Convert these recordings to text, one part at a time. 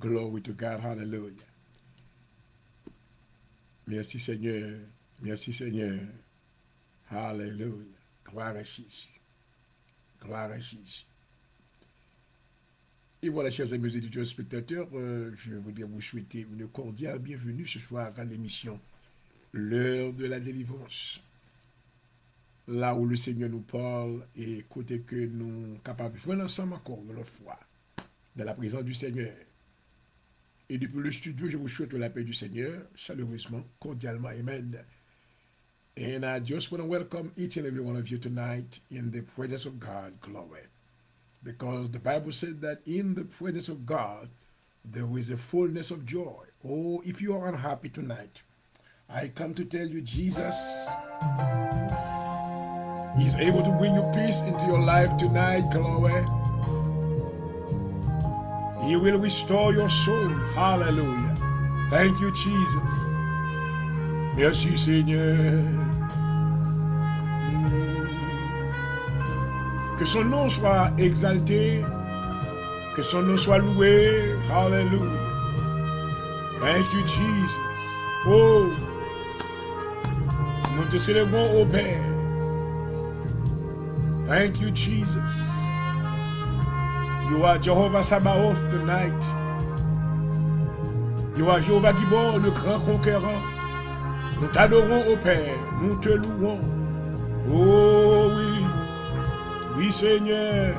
Glory to God. Hallelujah. Merci Seigneur. Merci Seigneur. Hallelujah. Gloire à Jésus. Gloire à Jésus. Et voilà, chers amis étudiants spectateurs, je voudrais vous souhaiter une cordiale bienvenue ce soir à l'émission L'heure de la délivrance. Là où le Seigneur nous parle et côté que nous sommes capables de jouer ensemble encore une autre fois dans la présence du Seigneur. Et depuis le studio, je vous souhaite la paix du Seigneur, chaleureusement, cordialement, amen. And I just want to welcome each and every one of you tonight in the presence of God, glory. Because the Bible said that in the presence of God, there is a fullness of joy. Oh, if you are unhappy tonight, I come to tell you, Jesus is able to bring you peace into your life tonight, glory. He will restore your soul. Hallelujah. Thank you, Jesus. Merci, Seigneur. Que son nom soit exalté. Que son nom soit loué. Hallelujah. Thank you, Jesus. Oh, nous te célébrons au Père. Thank you, Jesus. You are Jehovah Sabaoth tonight. You are Jehovah Gibor, le grand conquérant. Nous t'adorons au Père, nous te louons. Oh oui, oui Seigneur.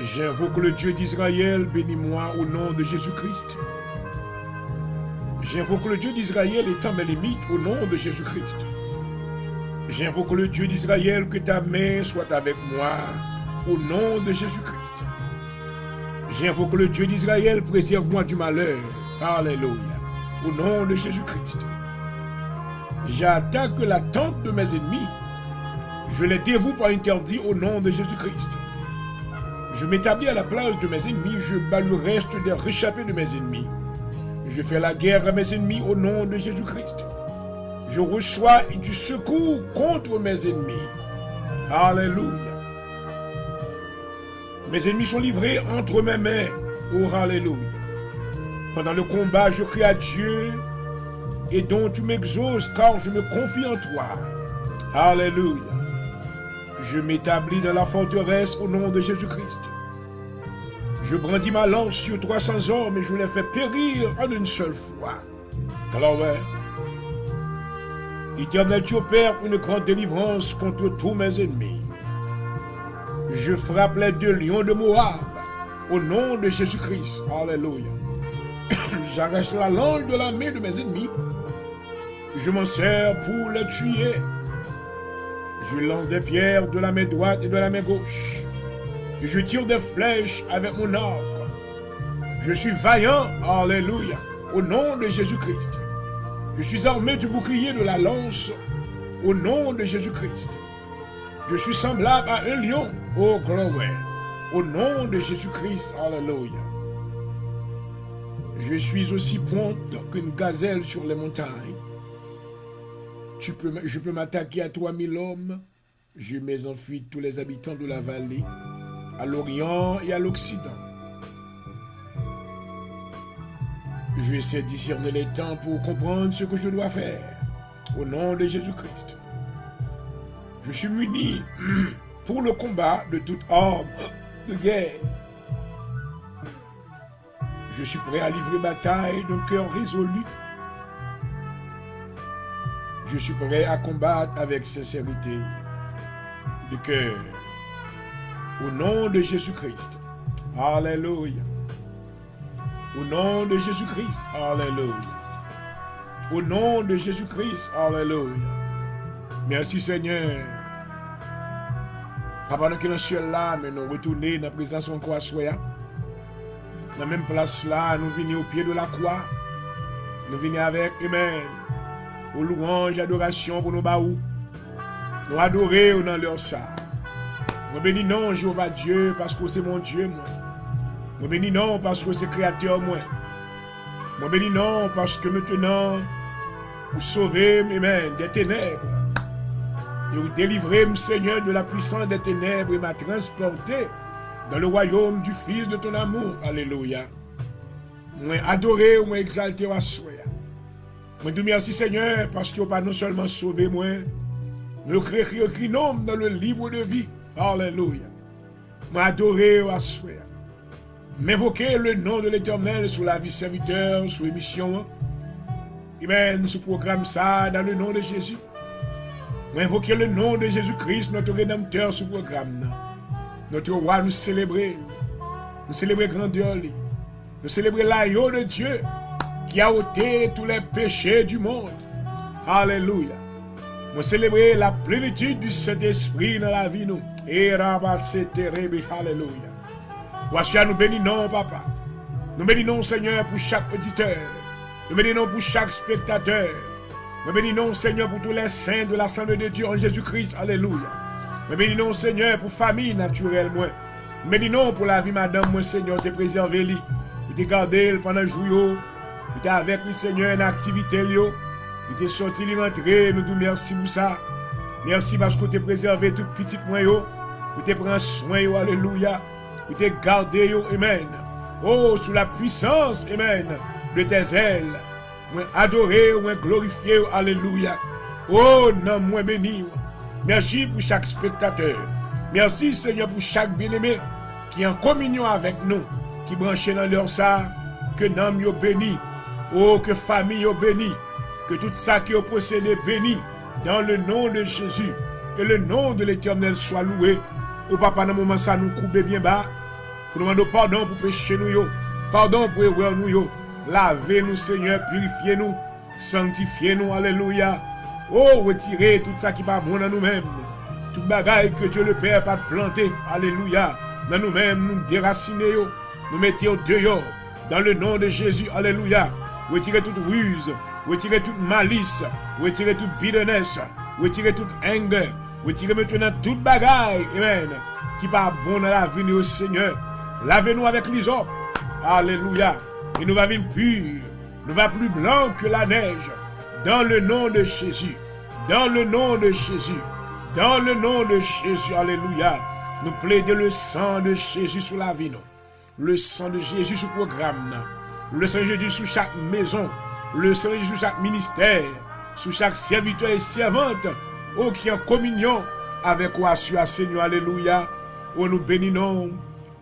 J'invoque le Dieu d'Israël, bénis-moi au nom de Jésus-Christ. J'invoque le Dieu d'Israël, étant mes limites, au nom de Jésus-Christ. J'invoque le Dieu d'Israël, que ta main soit avec moi, au nom de Jésus-Christ. J'invoque le Dieu d'Israël, préserve-moi du malheur. Alléluia. Au nom de Jésus-Christ. J'attaque la tente de mes ennemis. Je les dévoue par interdit au nom de Jésus-Christ. Je m'établis à la place de mes ennemis, je bats le reste des réchappés de mes ennemis. Je fais la guerre à mes ennemis au nom de Jésus-Christ. Je reçois du secours contre mes ennemis. Alléluia. Mes ennemis sont livrés entre mes mains. Oh, alléluia. Pendant le combat, je crie à Dieu et dont tu m'exauces car je me confie en toi. Alléluia. Je m'établis dans la forteresse au nom de Jésus-Christ. Je brandis ma lance sur 300 hommes et je les fais périr en une seule fois. Gloire. Éternel, tu opères une grande délivrance contre tous mes ennemis. Je frappe les 2 lions de Moab au nom de Jésus-Christ. Alléluia. J'arrache la langue de la main de mes ennemis. Je m'en sers pour les tuer. Je lance des pierres de la main droite et de la main gauche. Et je tire des flèches avec mon arc. Je suis vaillant, alléluia, au nom de Jésus-Christ. Je suis armé du bouclier de la lance, au nom de Jésus-Christ. Je suis semblable à un lion, oh gloire, au nom de Jésus-Christ, alléluia. Je suis aussi prompte qu'une gazelle sur les montagnes. Je peux m'attaquer à 3000 hommes. Je mets en fuite tous les habitants de la vallée, à l'Orient et à l'Occident. Je sais discerner les temps pour comprendre ce que je dois faire, au nom de Jésus-Christ. Je suis muni pour le combat de toute arme de guerre. Je suis prêt à livrer bataille d'un cœur résolu. Je suis prêt à combattre avec sincérité de cœur. Au nom de Jésus-Christ. Alléluia. Au nom de Jésus-Christ. Alléluia. Au nom de Jésus-Christ. Alléluia. Merci Seigneur. Papa, nous qui sommes dans le ciel là, mais nous retournons dans la présence de croix. Dans la même place là, nous venons au pied de la croix. Nous venons avec, amen, aux louanges, adoration pour nos baous. Nous adorer dans leur ça. Moi bénis non, Jéhovah Dieu, parce que c'est mon Dieu, moi. Moi bénis non, parce que c'est créateur, moi. Moi bénis non, parce que maintenant, vous sauvez, amen, des ténèbres. Et vous délivrez, Seigneur, de la puissance des ténèbres et m'a transporté dans le royaume du Fils de ton amour. Alléluia. Moi adoré, moi exalté, moi souhait. Moi te merci, Seigneur, parce que vous pas non seulement sauvé moi, mais vous créez écrit nom dans le livre de vie. Alléluia. Moi adoré, moi souhait. M'invoquer le nom de l'Éternel sur la vie serviteur, sur l'émission. Amen, ce programme ça, dans le nom de Jésus. Moi invoquer le nom de Jésus-Christ, notre Rédempteur, ce programme. Notre roi, nous célébrer. Nous célébrer grandeur. Nous célébrer l'agneau de Dieu qui a ôté tous les péchés du monde. Alléluia. Nous célébrer la plénitude du Saint-Esprit dans la vie. Nous. Et rabat alléluia. Voici à nous bénissons, papa. Nous bénissons, Seigneur, pour chaque auditeur. Nous bénissons pour chaque spectateur. Nous bénissons, Seigneur, pour tous les saints de l'Assemblée de Dieu en Jésus-Christ. Alléluia. Nous bénissons, Seigneur, pour famille naturelle, moi. Nous bénissons pour la vie, madame, moi, Seigneur, te préserver, lui. Tu t'es gardé pendant le jour, tu t'es avec lui, Seigneur, une activité, tu t'es sorti, il rentré. Nous te merci pour ça. Merci parce que tu t'es préservé tout petit moi, tu t'es pris soin, alléluia. Tu t'es gardé, amen. Oh, sous la puissance, amen, de tes ailes. Moi adoré, moi glorifié, alléluia. Oh, non, moi béni. Merci pour chaque spectateur. Merci, Seigneur, pour chaque bien-aimé qui est en communion avec nous, qui branche dans leur ça, que nom yo béni. Oh, que famille yo béni. Que tout ça qui est possédé béni. Dans le nom de Jésus. Que le nom de l'Éternel soit loué. Oh, papa, dans le moment ça nous coupe bien bas. Nous demandons pardon pour pécher nous yo. Pardon pour erreur nous yo. Lavez-nous, Seigneur, purifiez-nous, sanctifiez-nous, alléluia. Oh, retirez tout ça qui va bon dans nous-mêmes. Tout bagaille que Dieu le Père pas planté, alléluia. Dans nous-mêmes, nous déraciner, nous mettons dehors. Dans le nom de Jésus, alléluia. Retirez toute ruse, retirez toute malice, retirez toute bitterness, retirez toute anger, retirez maintenant toute bagaille, amen, qui pas bon dans la vie du Seigneur. Lavez-nous avec l'hysope, alléluia. Et nous va venir pur, nous va plus blanc que la neige. Dans le nom de Jésus, dans le nom de Jésus, dans le nom de Jésus, alléluia. Nous plaidons le sang de Jésus sur la vie, le sang de Jésus sur le programme, le sang de Jésus sur chaque maison, le sang de Jésus sur chaque ministère, sur chaque serviteur et servante, oh, qui est en communion avec toi, Seigneur, alléluia. Oh, nous bénissons,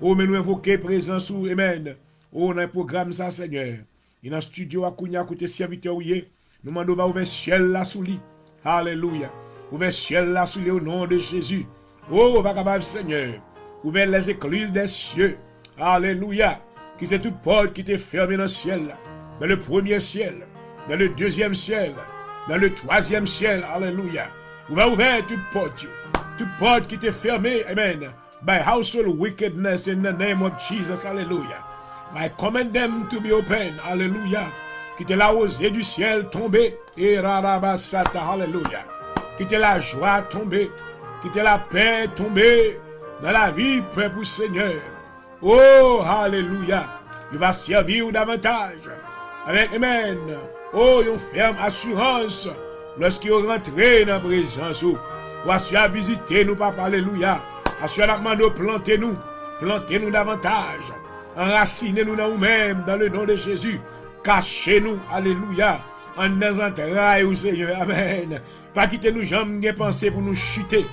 oh, mais nous invoquons présence, amen. Oh, dans le programme, ça, Seigneur. Et dans le studio, à Kounia, côté serviteur, oui, nous demandons va ouvrir le ciel là sous lui. Alléluia. Ouvrir le ciel là sous lui au nom de Jésus. Oh, va capable, Seigneur. Ouvrir les écluses des cieux. Alléluia. Qui c'est toute porte qui t'est fermée dans le ciel. Dans le premier ciel. Dans le deuxième ciel. Dans le troisième ciel. Alléluia. On va ouvrir toute porte. Toute porte qui t'est fermée. Amen. By household wickedness in the name of Jesus. Alléluia. I command them to be open. Alléluia. Quittez la rosée du ciel tomber. Et rarabasata. Alléluia. Quittez la joie tomber. Quittez la paix tomber. Dans la vie, peuple Seigneur. Oh, alléluia. Il va servir davantage. Avec, amen. Oh, une ferme assurance. Lorsqu'il est rentré dans la présence. Voici à visiter nous, papa. Alléluia. Assurément, nous plantez-nous. Plantez-nous davantage. Enracinez-nous dans nous-mêmes, dans le nom de Jésus. Cachez-nous, alléluia, en nos entrailles, au Seigneur, amen. Pas quitter nous jamais penser pour nous chuter.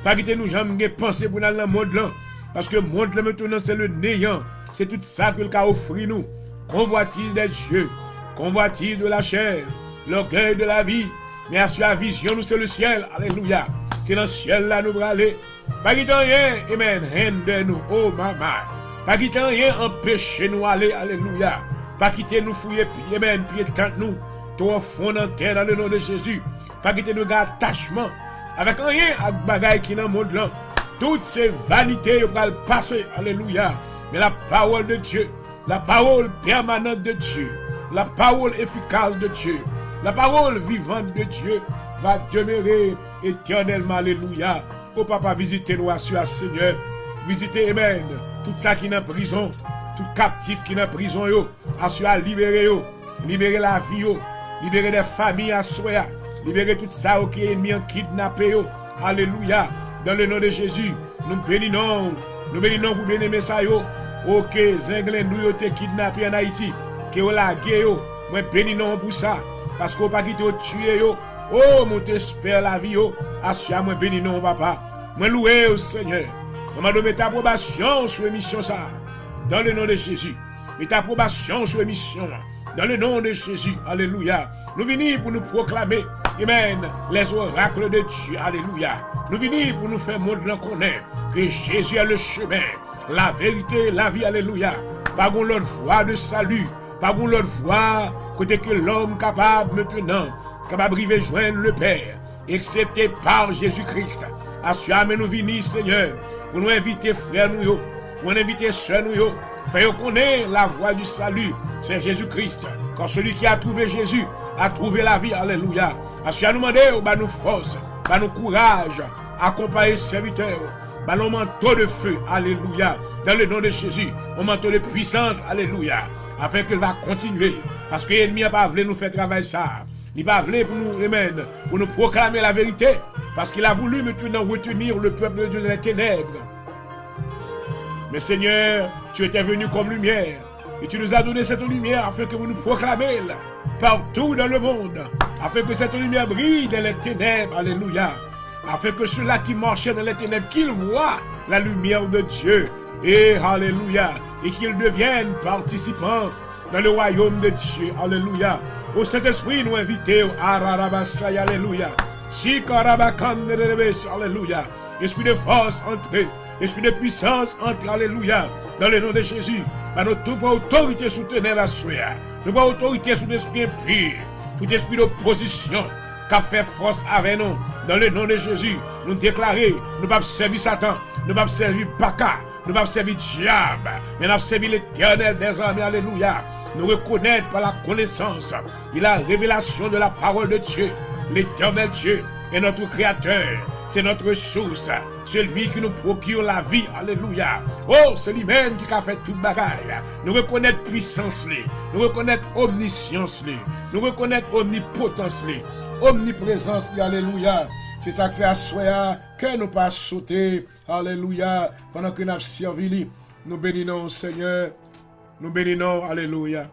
Pas quitter nous jamais penser pour nous dans le monde là. Parce que le monde là maintenant c'est le néant. C'est tout ça que le cas offre nous. Convoitise des dieux, convoitise de la chair, l'orgueil de la vie. Mais à la vision, nous c'est le ciel, alléluia. C'est dans le ciel là nous pour aller. Pas quitter rien, amen, rende nous, oh maman. Pas quitter rien, empêcher nous aller, alléluia. Pas quitter nous fouiller, amen, pied tente nous, tout fond dans terre dans le nom de Jésus. Pas quitter nous garder attachement avec rien, avec bagaille qui dans le monde là. Toutes ces vanités vont passer, alléluia. Mais la parole de Dieu, la parole permanente de Dieu, la parole efficace de Dieu, la parole vivante de Dieu va demeurer éternellement, alléluia. Oh papa, visitez-nous à Seigneur. Visitez, amen, tout ça qui est en prison, tout captif qui est en prison, yo. À libérer, yo. Libérer la vie, yo. Libérer des familles à soi. Libérer tout ça qui est ennemi en kidnappé, yo. Alléluia. Dans le nom de Jésus, nous bénissons. Nous bénissons pour bien-aimer ça, yo. Ok, Zenglin, nous, yo, te kidnappé en Haïti. Que yo la gué, yo. Moi, bénissons pour ça. Parce qu'on pas quitter tuer, yo. Oh, mon t'espère la vie, yo. Assure, moi, bénissons, papa. Moi, loué au Seigneur. On m'a donné ta approbation sur l'émission, ça. Dans le nom de Jésus. Et ta approbation sur l'émission, dans le nom de Jésus. Alléluia. Nous venons pour nous proclamer, amen, les oracles de Dieu. Alléluia. Nous venons pour nous faire montrer que Jésus est le chemin, la vérité, la vie. Alléluia. Pas qu'on l'autre voie de salut. Pas qu'on l'autre voie, côté que l'homme capable maintenant, capable de joindre le Père, excepté par Jésus-Christ. Assure, nous venons, Seigneur, pour nous inviter frères nous, pour nous inviter soeurs nous, faire connaître la voie du salut, c'est Jésus-Christ. Quand celui qui a trouvé Jésus a trouvé la vie, alléluia. Assure, nous demander, bah nous force, bah nous courage, accompagner serviteurs, bah nous manteau de feu, alléluia, dans le nom de Jésus, un manteau de puissance, alléluia, afin qu'il va continuer, parce que l'ennemi n'a pas voulu nous faire travailler ça. Il n'a pas voulu pour nous, amen, pour nous proclamer la vérité. Parce qu'il a voulu maintenant retenir le peuple de Dieu dans les ténèbres. Mais Seigneur, tu étais venu comme lumière. Et tu nous as donné cette lumière afin que vous nous proclamez partout dans le monde. Afin que cette lumière brille dans les ténèbres. Alléluia. Afin que ceux-là qui marchaient dans les ténèbres, qu'ils voient la lumière de Dieu. Et alléluia. Et qu'ils deviennent participants dans le royaume de Dieu. Alléluia. Au Saint-Esprit, nous invitons. Alléluia. Alléluia. Esprit de force, entrez. Esprit de puissance, entre. Alléluia. Dans le nom de Jésus. Par notre autorité soutenir la soie. Nous avons autorité sous l'esprit impur. Tout esprit d'opposition qui a fait force avec nous. Dans le nom de Jésus. Nous déclarons, nous ne pouvons pas servir Satan. Nous ne pouvons pas servir Baka. Nous ne pouvons pas servir diable. Mais nous avons servi l'Éternel des armées. Alléluia. Nous reconnaître par la connaissance et la révélation de la parole de Dieu. L'Éternel Dieu est notre Créateur, c'est notre source, celui qui nous procure la vie, alléluia. Oh, c'est lui-même qui a fait toute bagaille. Nous reconnaître puissance, nous reconnaître omniscience, nous reconnaître omnipotence, omniprésence, alléluia. C'est ça qui fait asseoir que nous pas sauter, alléluia, pendant que nous avons servi. Nous bénissons, Seigneur, nous bénissons, alléluia,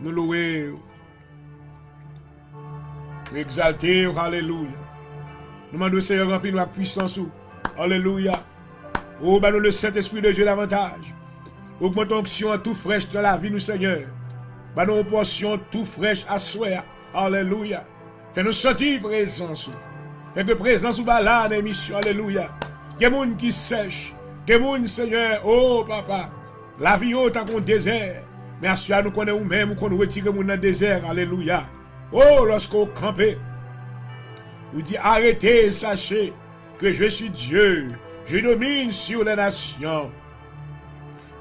nous louons. Exalté, alléluia. Nous demandons, Seigneur, remplis la puissance. Alléluia. Oh, bah nous le Saint-Esprit de Dieu davantage. Augmente l'onction tout fraîche dans la vie, nous, Seigneur. Bah nous portion tout fraîche à soi. Alléluia. Fais-nous sentir présence. Fais que présence ou là dans l'émission. Alléluia. Que monde qui sèche. Que monde, Seigneur. Oh, papa. La vie haute à mon désert. Mais assure nous connaissons nous-mêmes qu'on nous retire dans le désert. Alléluia. Oh, lorsqu'on campait, nous dit arrêtez, sachez que je suis Dieu. Je domine sur les nations.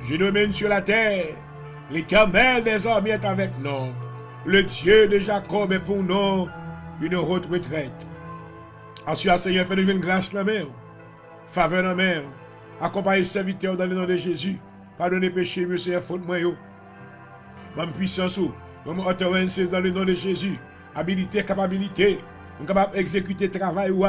Je domine sur la terre. L'Éternel des armées est avec nous. Le Dieu de Jacob est pour nous une haute retraite. Ensuite, Seigneur, fais-nous une grâce dans la main. Faveur dans la main. Accompagnez serviteurs dans le nom de Jésus. Pardonnez péché, monsieur, faute moi. Bonne puissance. Nous autoriser dans le nom de Jésus. Habilité, capacité. Nous sommes capables d'exécuter le travail ou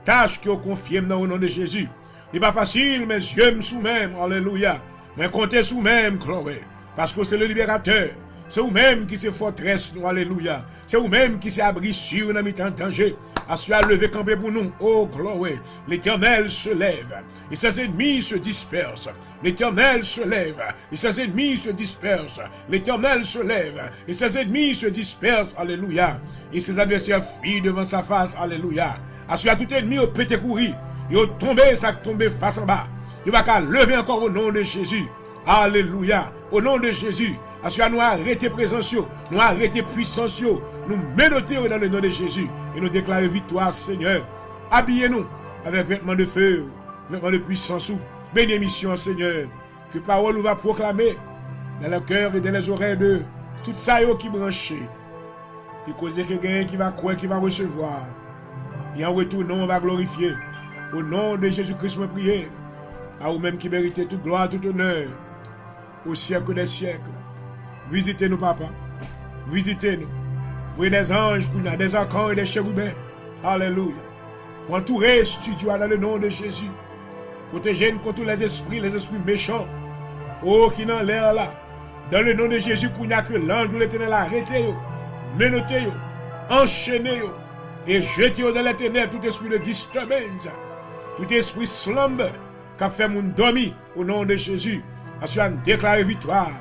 tâche qui nous confie dans le nom de Jésus. Ce n'est pas facile, mais Dieu me sous-même. Alléluia. Mais comptez sous-même, Chloé. Parce que c'est le libérateur. C'est vous-même qui se forteresse, nous. Alléluia. C'est vous-même qui s'est abri sur nous en danger. Assois levé campé pour nous. Oh, Chloé. L'Éternel se lève. Et ses ennemis se dispersent. L'Éternel se lève. Et ses ennemis se dispersent. L'Éternel se lève. Et ses ennemis se dispersent. Alléluia. Et ses adversaires fuient devant sa face. Alléluia. Assois tout ennemi au pété courir. Il a tombé, ça tombé face en bas. Il va qu'à lever encore au nom de Jésus. Alléluia. Au nom de Jésus. Assois nous arrêter présence, nous arrêter puissance, nous ménoter dans le nom de Jésus. Et nous déclarer victoire, Seigneur. Habillez-nous avec vêtements de feu, vêtements de puissance. Bénédiction, Seigneur. Que parole nous va proclamer dans le cœur et dans les oreilles de tout ça qui branche. Et causer quelqu'un qui va croire, qui va recevoir. Et en retour, nous, on va glorifier. Au nom de Jésus-Christ, me prier. À vous-même qui méritez toute gloire, tout honneur. Au siècle des siècles. Visitez-nous, papa. Visitez-nous. Prenez des anges, des archanges et des chérubins. Alléluia. Entourez studio dans le nom de Jésus. Protégez-nous contre les esprits méchants. Oh, qui n'ont l'air là. Dans le nom de Jésus, qu'il n'y a que l'ange de l'Éternel, arrêtez-vous. Menotez-vous. Enchaînez-vous. Et jetez-vous dans les ténèbres tout esprit de disturbance. Tout esprit slumber. Qu'a fait mon dormi au nom de Jésus. Assurant déclarer victoire.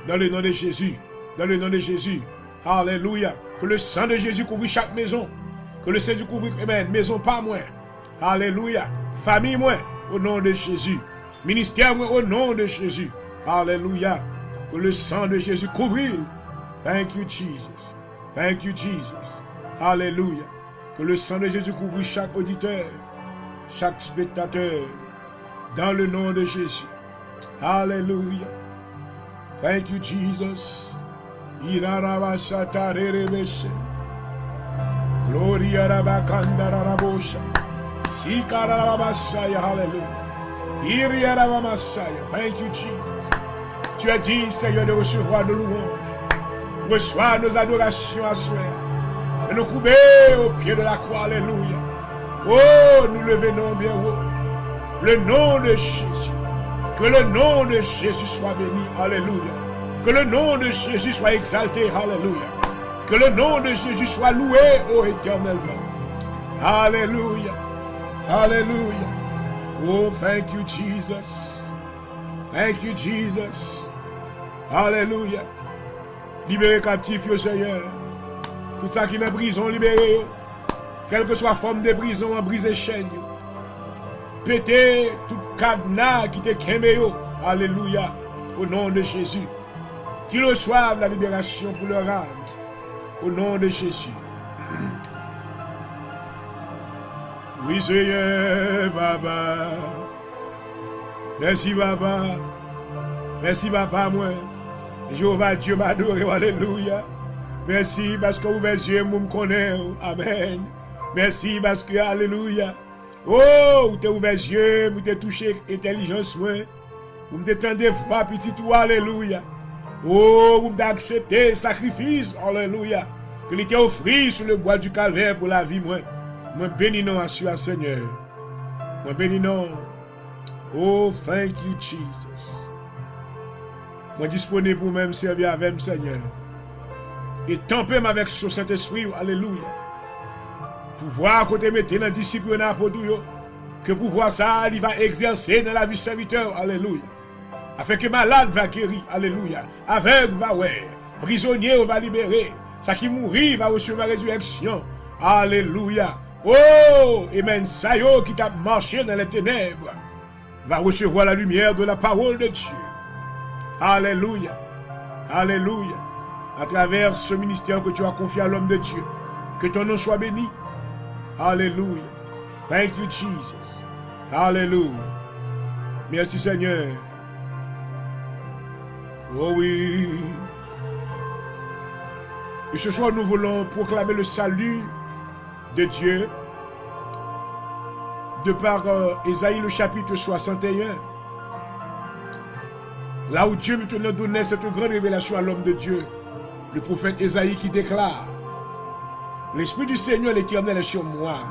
Dans le nom de Jésus. Dans le nom de Jésus. Alléluia. Que le sang de Jésus couvre chaque maison. Que le sang de Jésus couvre, amen, maison pas moi. Alléluia. Famille moi, au nom de Jésus. Ministère moi, au nom de Jésus. Alléluia. Que le sang de Jésus couvre. Thank you, Jesus. Thank you, Jesus. Alléluia. Que le sang de Jésus couvre chaque auditeur, chaque spectateur. Dans le nom de Jésus. Alléluia. Thank you, Jesus. Gloria rabakandarabosa. Sikarabasaya, hallelujah. Iriarabamasaya. Thank you, Jesus. Tu as dit, Seigneur, de recevoir nos louanges. Reçois nos adorations à soi. Et nous couper au pied de la croix, alléluia. Oh, nous le venons bien haut. Le nom de Jésus. Que le nom de Jésus soit béni, alléluia. Que le nom de Jésus soit exalté, alléluia. Que le nom de Jésus soit loué, oh, éternellement. Alléluia. Alléluia. Oh, thank you, Jesus. Thank you, Jesus. Alléluia. Libérez captifs, yo Seigneur. Tout ça qui est en prison, libérez. Quelle que soit la forme de prison, en briser chaîne. Pétez tout cadenas qui te kémé. Alléluia. Au nom de Jésus. Qu'ils reçoivent la libération pour leur âme. Au nom de Jésus. Oui, Seigneur, Papa. Merci, Papa. Merci, Papa, moi. Jéhovah, Dieu m'adore. Alléluia. Merci parce que vous ouvert les yeux, vous me connaissez. Amen. Merci parce que, alléluia. Oh, vous avez ouvert les yeux, vous avez touché l'intelligence, moi. Vous m'avez tendu froid, petit tout, alléluia. Oh, vous m'avez accepté le sacrifice, alléluia. Que l'était offert sur le bois du calvaire pour la vie, moi. Moi bénis non à Seigneur. Moi bénis non. Oh, thank you, Jesus. Moi disponible pour même servir avec Seigneur. Et tamper avec ce Saint-Esprit, alléluia. Pouvoir côté mettre dans le disciple que pouvoir ça, il va exercer dans la vie serviteur, alléluia. Afin que malade va guérir, alléluia. Aveugle va ouais. Prisonnier va libérer. Ça qui mourit va recevoir la résurrection. Alléluia. Oh, et même ça qui t'a marché dans les ténèbres va recevoir la lumière de la parole de Dieu. Alléluia. Alléluia. À travers ce ministère que tu as confié à l'homme de Dieu. Que ton nom soit béni. Alléluia. Thank you, Jesus. Alléluia. Merci, Seigneur. Oh oui. Et ce soir, nous voulons proclamer le salut de Dieu de par Ésaïe le chapitre 61. Là où Dieu maintenant donnait cette grande révélation à l'homme de Dieu, le prophète Ésaïe qui déclare: l'Esprit du Seigneur l'Éternel est sur moi,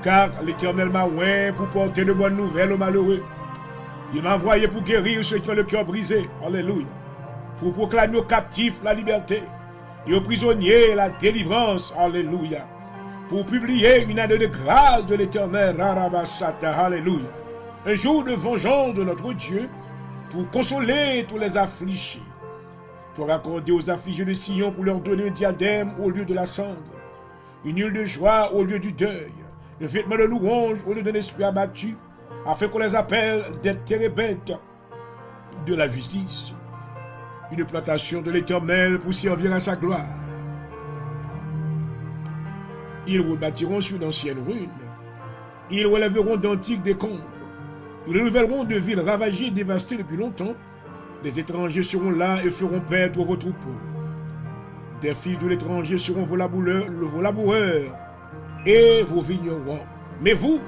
car l'Éternel m'a oint pour porter de bonnes nouvelles aux malheureux. Il m'a envoyé pour guérir ceux qui ont le cœur brisé. Alléluia. Pour proclamer aux captifs la liberté et aux prisonniers la délivrance. Alléluia. Pour publier une année de grâce de l'Éternel. Alléluia. Un jour de vengeance de notre Dieu pour consoler tous les affligés. Pour accorder aux affligés de Sion, pour leur donner un diadème au lieu de la cendre, une huile de joie au lieu du deuil, un vêtement de louange au lieu d'un esprit abattu, afin qu'on les appelle des térébintes de la justice, une plantation de l'Éternel pour servir à sa gloire. Ils rebâtiront sur d'anciennes ruines, ils relèveront d'antiques décombres, ils renouvelleront de villes ravagées et dévastées depuis longtemps. Les étrangers seront là et feront paître vos troupeaux. Des filles de l'étranger seront vos laboureurs et vos vignerons. Mais vous,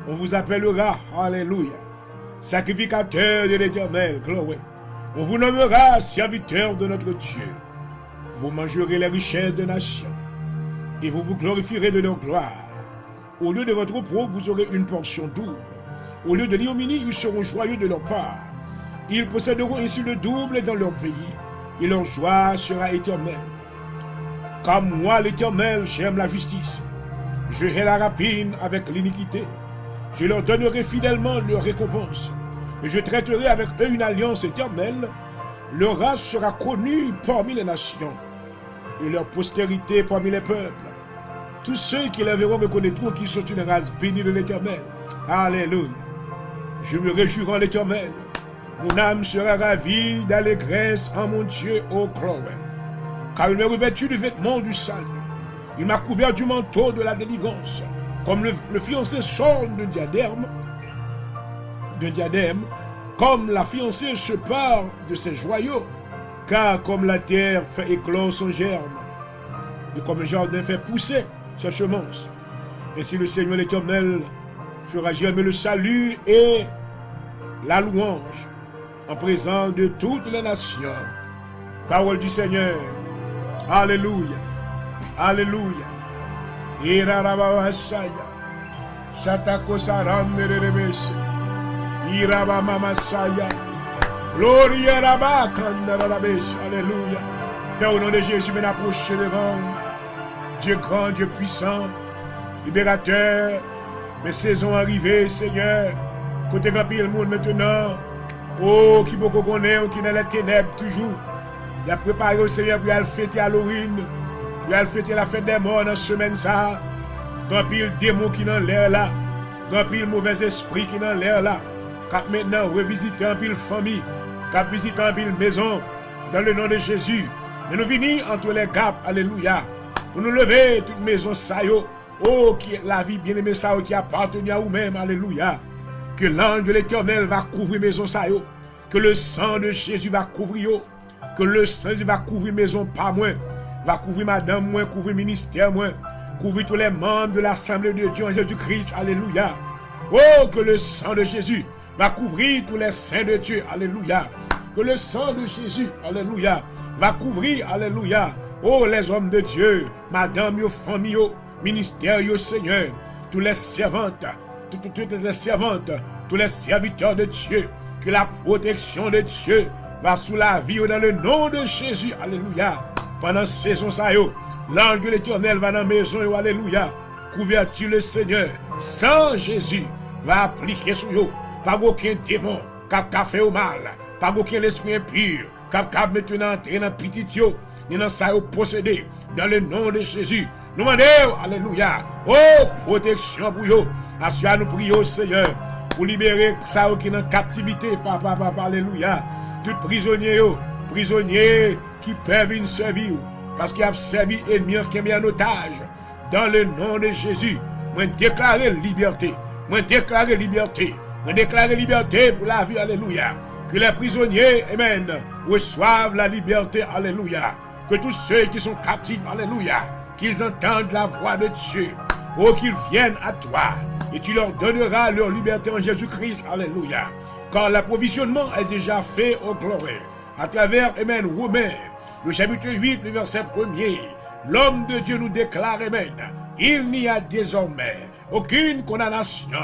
On vous appellera, alléluia, sacrificateur de l'Éternel, gloire. On vous nommera serviteur de notre Dieu. Vous mangerez les richesses des nations et vous vous glorifierez de leur gloire. Au lieu de votre repos, vous aurez une portion double. Au lieu de l'ignominie, ils seront joyeux de leur part. Ils posséderont ainsi le double dans leur pays et leur joie sera éternelle. Comme moi, l'Éternel, j'aime la justice. Je hais la rapine avec l'iniquité. Je leur donnerai fidèlement leur récompense. Et je traiterai avec eux une alliance éternelle. Leur race sera connue parmi les nations et leur postérité parmi les peuples. Tous ceux qui la verront reconnaîtront qu'ils sont une race bénie de l'Éternel. Alléluia. Je me réjouirai en l'Éternel. Mon âme sera ravie d'allégresse en mon Dieu, ô gloire. Car il m'a revêtu du vêtement du salut. Il m'a couvert du manteau de la délivrance. Comme le fiancé sort d'un diadème, comme la fiancée se part de ses joyaux, car comme la terre fait éclore son germe, et comme le jardin fait pousser sa semence, ainsi le Seigneur l'Éternel fera germer le salut et la louange en présence de toutes les nations. Parole du Seigneur. Alléluia. Alléluia. Irarabasaya. Shatako saranderebese. Irabamamasaya. Gloria rabakandarabese. Alléluia. Père, au nom de Jésus, mais approche devant. Dieu grand, Dieu puissant, libérateur. Mes saisons arrivées, Seigneur. Côté grand le monde maintenant. Oh, qui beaucoup connaît, qui est dans les ténèbres toujours. Il a préparé au Seigneur pour aller fêter Halloween. Pour aller fêter la fête des morts dans la semaine ça. Grand pile démon qui dans l'air là. Grand pile mauvais esprit qui dans l'air là. Cap maintenant revisiter un pile famille. Cap visiter un pile maison. Dans le nom de Jésus. Mais nous venons entre les gaps. Alléluia. Pour nous lever toute maison ça yo. Oh, qui est la vie bien-aimée ça qui appartient à vous-même. Alléluia. Que l'ange de l'Éternel va couvrir maison ça yo. Que le sang de Jésus va couvrir yo. Que le sang va couvrir maison pas moins. Va couvrir madame moins, couvrir ministère moins. Couvrir tous les membres de l'Assemblée de Dieu en Jésus-Christ. Alléluia. Oh, que le sang de Jésus va couvrir tous les saints de Dieu. Alléluia. Que le sang de Jésus, alléluia, va couvrir, alléluia. Oh, les hommes de Dieu, madame, yo, famille, yo, ministère, yo, Seigneur, tous les servantes, toutes les servantes, tous les serviteurs de Dieu, que la protection de Dieu va sous la vie dans le nom de Jésus, alléluia. Pendant saison ça yo, l'ange de l'Éternel va dans la maison, yo, alléluia. Couverture le Seigneur, sans Jésus, va appliquer sur yo, pas aucun démon, qui fait au mal, pas aucun esprit impur, qui maintenant entrer dans petit yo, ni dans ça yo possédé, dans le nom de Jésus. Nous demandons, alléluia, oh, protection pour yo. Assois nous prions, Seigneur, pour libérer ça qui est dans captivité, papa, alléluia. Tout prisonnier qui peuvent servir, parce qu'il a servi ennemi qui est mis en otage. Dans le nom de Jésus, moi déclarer liberté, moi déclarer liberté, moi déclarer liberté pour la vie, alléluia. Que les prisonniers, amen, reçoivent la liberté, alléluia. Que tous ceux qui sont captifs, alléluia, qu'ils entendent la voix de Dieu. Oh, qu'ils viennent à toi et tu leur donneras leur liberté en Jésus-Christ, alléluia. Car l'approvisionnement est déjà fait au gloire. À travers, amen, Romains, le chapitre 8, le verset 1er, l'homme de Dieu nous déclare, amen, il n'y a désormais aucune condamnation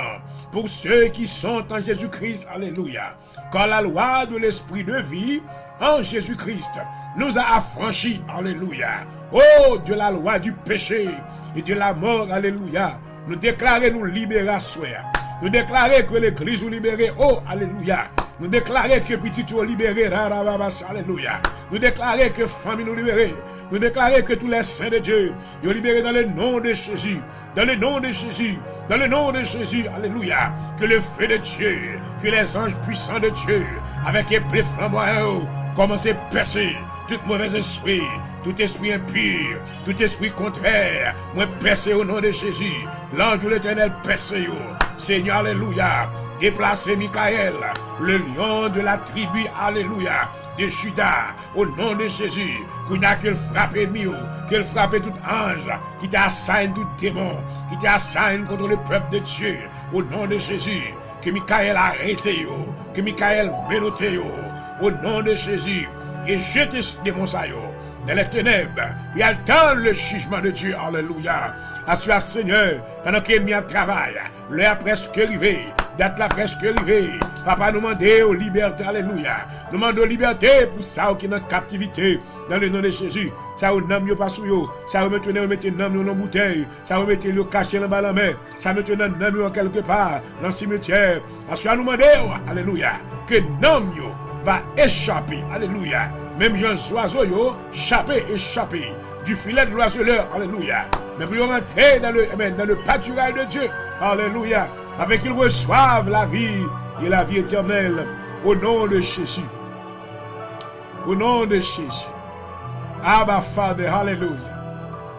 pour ceux qui sont en Jésus-Christ, alléluia. Car la loi de l'esprit de vie en Jésus-Christ nous a affranchis, alléluia. Oh, de la loi du péché et de la mort, alléluia. Nous déclarons nous libération. Nous déclarons que l'église est libérée, oh, alléluia. Nous déclarons que petit est libéré, alléluia. Nous déclarons que famille nous libérée. Nous déclarons que tous les saints de Dieu sont libérés dans le nom de Jésus. Dans le nom de Jésus. Dans le nom de Jésus. Alléluia. Que le feu de Dieu, que les anges puissants de Dieu, avec épée flamboyante, commencent à percer tout mauvais esprit, tout esprit impur, tout esprit contraire. Moi, percé au nom de Jésus. L'ange de l'Éternel percé. Seigneur, alléluia. Déplacez Michael, le lion de la tribu, alléluia, de Judas, au nom de Jésus, qu'on a qu'elle frappe Mio, qu'elle frappe tout ange, qui t'assaille tout démon, qui t'assaille contre le peuple de Dieu, au nom de Jésus, que Michael arrête, que Michael menote, au nom de Jésus, et jette ce démon dans les ténèbres, et attend le jugement de Dieu, alléluia. Assure Seigneur, pendant qu'il m'y a travail, l'heure presque arrivée, date la presque arrivée, papa nous demande aux liberté, alléluia. Nous demande aux liberté pour ça qui est en captivité, dans le nom de Jésus. Ça vous n'aime pas sous vous, ça vous mettez dans une bouteille, ça vous mettez le cachet dans la main, ça vous mettez dans quelque part, dans le cimetière. Assure nous demander, alléluia, que l'homme va échapper, alléluia. Même les oiseaux, échapper du filet de l'oiseleur, alléluia. Mais pour rentrer dans le pâturage de Dieu, alléluia, avec qu'ils reçoivent la vie et la vie éternelle, au nom de Jésus. Au nom de Jésus. Abba, Father, hallelujah.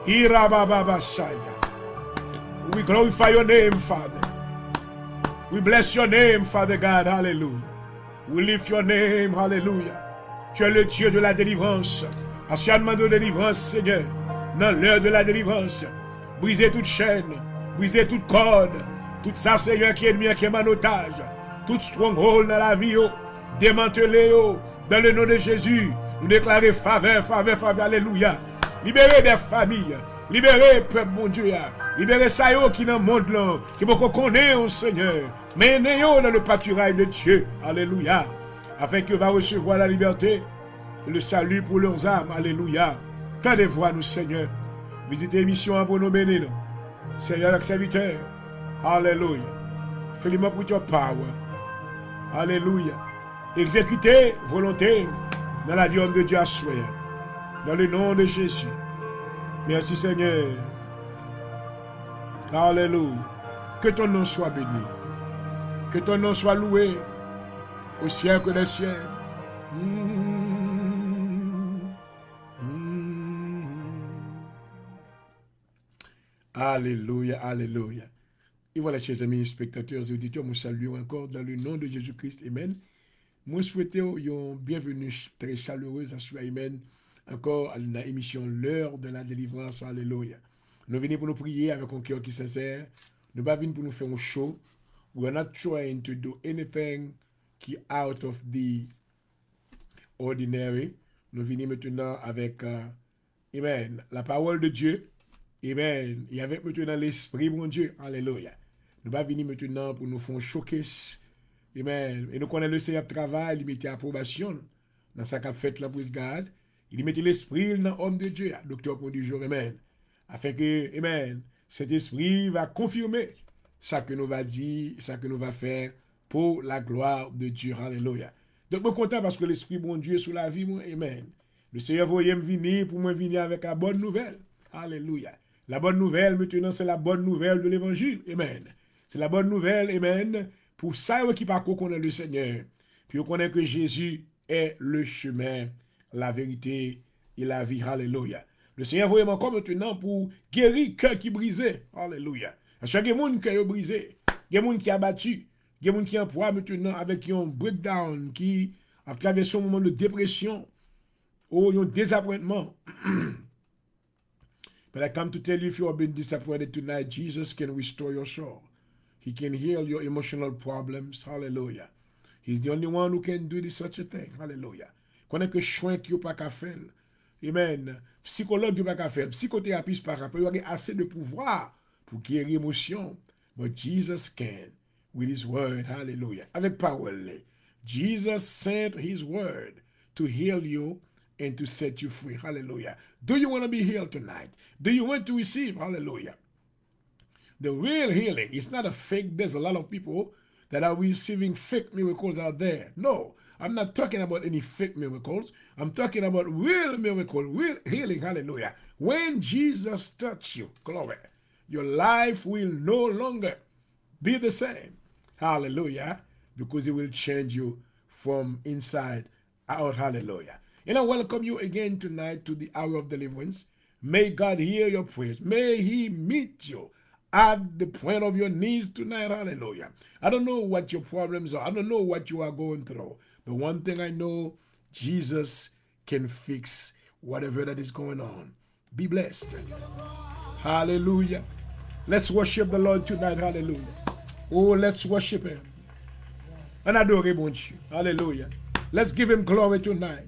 We glorify your name, Father. We bless your name, Father God, hallelujah. We lift your name, hallelujah. Tu es le Dieu de la délivrance. Assurément de délivrance, Seigneur. Dans l'heure de la délivrance. Brisez toute chaîne. Brisez toute corde. Tout ça, Seigneur, qui est ennemi, qui est en otage. Tout stronghold dans la vie. Démantelez. Dans le nom de Jésus. Nous déclarons faveur, faveur, faveur. Alléluia. Libérez des familles. Libérez, peuple, mon Dieu. Libérez ça qui dans le monde là. Qui beaucoup connaît, au Seigneur. Mais n'ayons dans le pâturage de Dieu. Alléluia. Afin qu'ils va recevoir la liberté et le salut pour leurs âmes. Alléluia. Tendez-vous nous, Seigneur. Visitez l'émission pour nous bénir. Seigneur, avec serviteur. Alléluia. Fill-moi with your power. Alléluia. Exécutez volonté dans la vie de Dieu à soi. Dans le nom de Jésus. Merci, Seigneur. Alléluia. Que ton nom soit béni. Que ton nom soit loué. Au siècle des siècles. Alléluia, alléluia. Et voilà, chers amis, spectateurs et auditeurs, nous saluons encore dans le nom de Jésus-Christ. Amen. Nous souhaitons une bienvenue très chaleureuse à soi. Amen. Encore à l'émission L'heure de la délivrance. Alléluia. Nous venons pour nous prier avec un cœur qui est sincère. Nous ne pas venir pour nous faire un show. We are not trying to do anything qui out of the ordinary. Nous venons maintenant avec amen, la parole de Dieu. Amen. Et avec maintenant l'esprit, mon Dieu. Alléluia. Nous va venir maintenant pour nous faire un showcase. Amen. Et nous connaissons le Seigneur travail, il mettait approbation dans sa qu'a fait la prise garde. Il mettait l'esprit dans l'homme de Dieu, docteur pour du jour. Amen. Afin que, amen, cet esprit va confirmer ça que nous va dire, ça que nous va faire pour la gloire de Dieu. Alléluia. Donc, je suis content parce que l'Esprit, mon Dieu, est sous la vie, moi. Amen. Le Seigneur voyait me venir pour moi venir avec la bonne nouvelle. Alléluia. La bonne nouvelle, maintenant, c'est la bonne nouvelle de l'Évangile. Amen. C'est la bonne nouvelle, amen, pour ça qui parcourt qu'on est le Seigneur. Puis on connaît que Jésus est le chemin, la vérité et la vie. Alléluia. Le Seigneur voyait encore maintenant pour guérir cœur qui brisé. Alléluia. Parce qu'il y a des gens qui ont brisé, il y a des gens qui ont abattu. Il y a des gens qui ont poids maintenant avec un breakdown, qui a traversé un moment de dépression ou un désappointement. But I come to tell you, if you have been disappointed tonight, Jesus can restore your soul. He can heal your emotional problems. Hallelujah. He's the only one who can do this such a thing. Hallelujah. Connaît que soin qui n'a pas qu'à faire. Amen. Psychologue qui n'a pas qu'à faire. Psychothérapeute par rapport. Il y a assez de pouvoir pour guérir l'émotion. But Jesus can. With his word, hallelujah. Avec parole, Jesus sent his word to heal you and to set you free, hallelujah. Do you want to be healed tonight? Do you want to receive, hallelujah? The real healing is not a fake. There's a lot of people that are receiving fake miracles out there. No, I'm not talking about any fake miracles. I'm talking about real miracle, real healing, hallelujah. When Jesus touches you, glory, your life will no longer be the same. Hallelujah. Because he will change you from inside out. Hallelujah. And I welcome you again tonight to the hour of deliverance. May God hear your prayers. May he meet you at the point of your knees tonight. Hallelujah. I don't know what your problems are. I don't know what you are going through. But one thing I know, Jesus can fix whatever that is going on. Be blessed. Hallelujah. Let's worship the Lord tonight. Hallelujah. Oh, let's worship him. And adore him, won't you? Hallelujah. Let's give him glory tonight.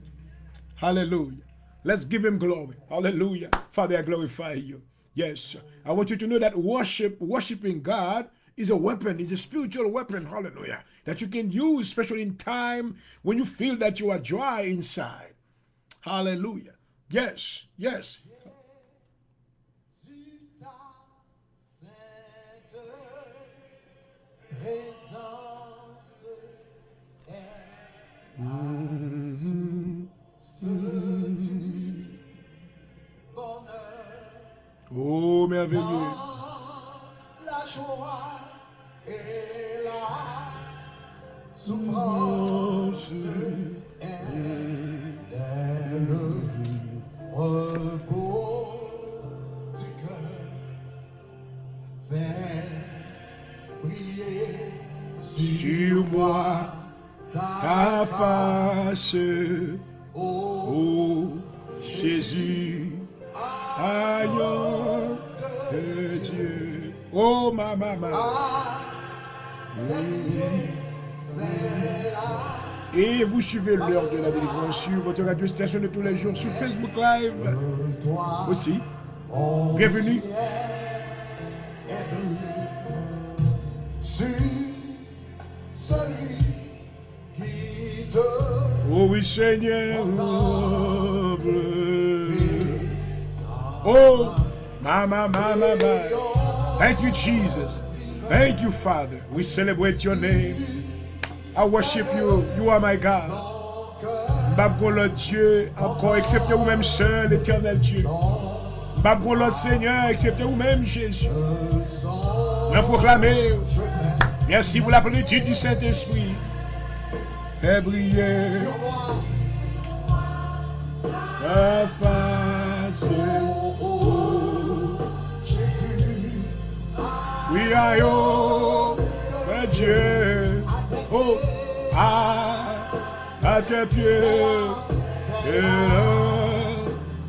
Hallelujah. Let's give him glory. Hallelujah. Father, I glorify you. Yes. I want you to know that worshiping God is a weapon. It's a spiritual weapon. Hallelujah. That you can use, especially in time when you feel that you are dry inside. Hallelujah. Yes. Yes. Oh, merveilleux. La joie et la souffrance et le repos du cœur. Fais briller sur moi ta face, ô Jésus, agneau de Dieu. Oh ma maman. Et vous suivez l'heure de la délivrance sur votre radio station de tous les jours, sur Facebook Live aussi. Bienvenue. Oh oui Seigneur. Oh, mama. Thank you, Jesus. Thank you, Father. We celebrate your name. I worship you. You are my God. M'babgo l'autre Dieu, encore excepté vous-même seul, éternel Dieu. M'babgo l'autre Seigneur, excepté vous-même Jésus. Nous proclamer. Merci pour la plénitude du Saint-Esprit. Fais briller ta face. Oui, aïe, oh, Dieu, oh, à tes pieds, et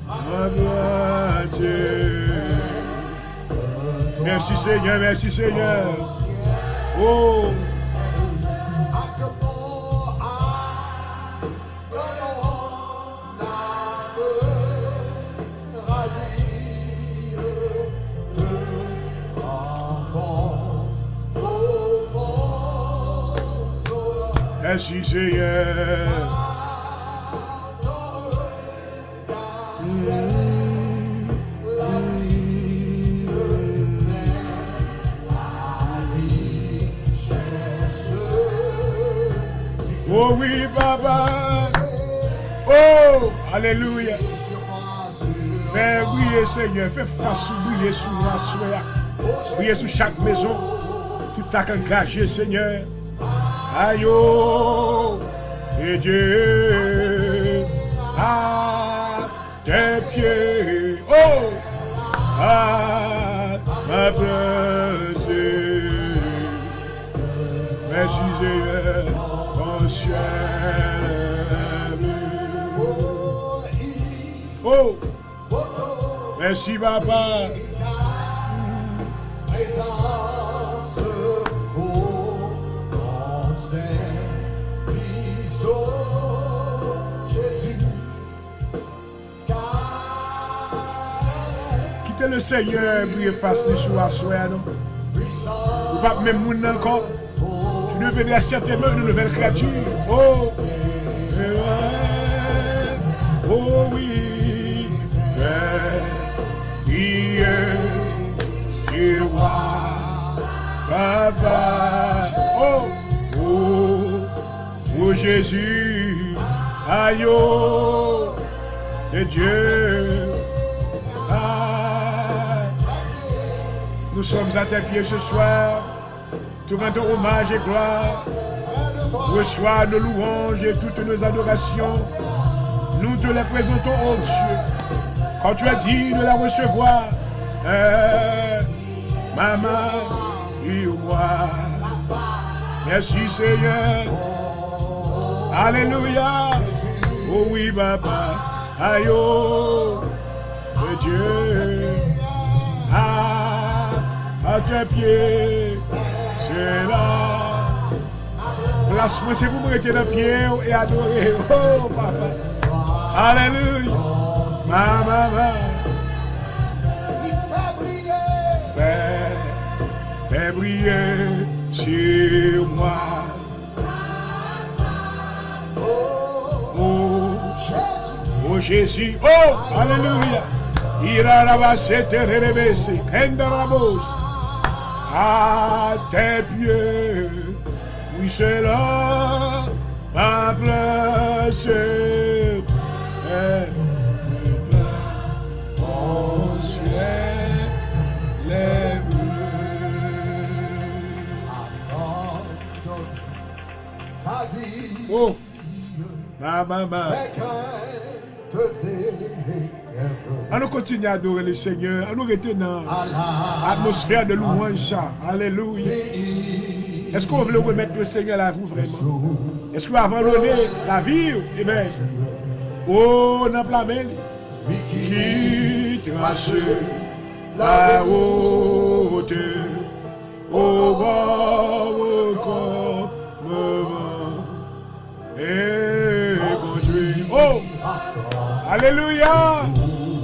ma place. Merci Seigneur, merci Seigneur. Oh. Merci Seigneur. Oh oui, Papa. Oh, alléluia. Fais briller, Seigneur. Fais face briller sur la soya. Briller sur chaque maison. Tout ça qu'engagé, Seigneur. Aïe, oh, et Dieu à tes pieds, oh, à ma place. Merci Seigneur, mon ciel. Oh, merci Papa. Le Seigneur brille face de sous la soie, non? Ou pas même moun encore. Tu deviendras certainement une nouvelle créature. Oh, oh oui, brille sur moi, Papa. Oh, oh, Jésus, aïe, oh, de Dieu. Nous sommes à tes pieds ce soir, te rendons hommage et gloire. Reçois nos louanges et toutes nos adorations. Nous te les présentons, oh Dieu. Quand tu as dit de la recevoir, maman, et moi. Merci Seigneur. Alléluia. Oh oui, papa. Aïe, oh, Dieu. À tes pieds, c'est là. Place-moi, c'est pour me rester dans pied et adorer. Oh, papa. Alléluia. Maman. Fais briller sur moi. Oh Jésus, oh, alléluia. À tes pieds, oui c'est là ma place. Mon ciel est bleu. Oh, ma maman. On nous continue à adorer le Seigneur. On nous rester dans l'atmosphère de louange. Alléluia. Est-ce qu'on veut remettre le Seigneur à vous vraiment? Est-ce qu'on va abandonner la vie? Eh bien, oh, on a plamé. Qui trace la route au bord comme et conduit. Oh! Alléluia!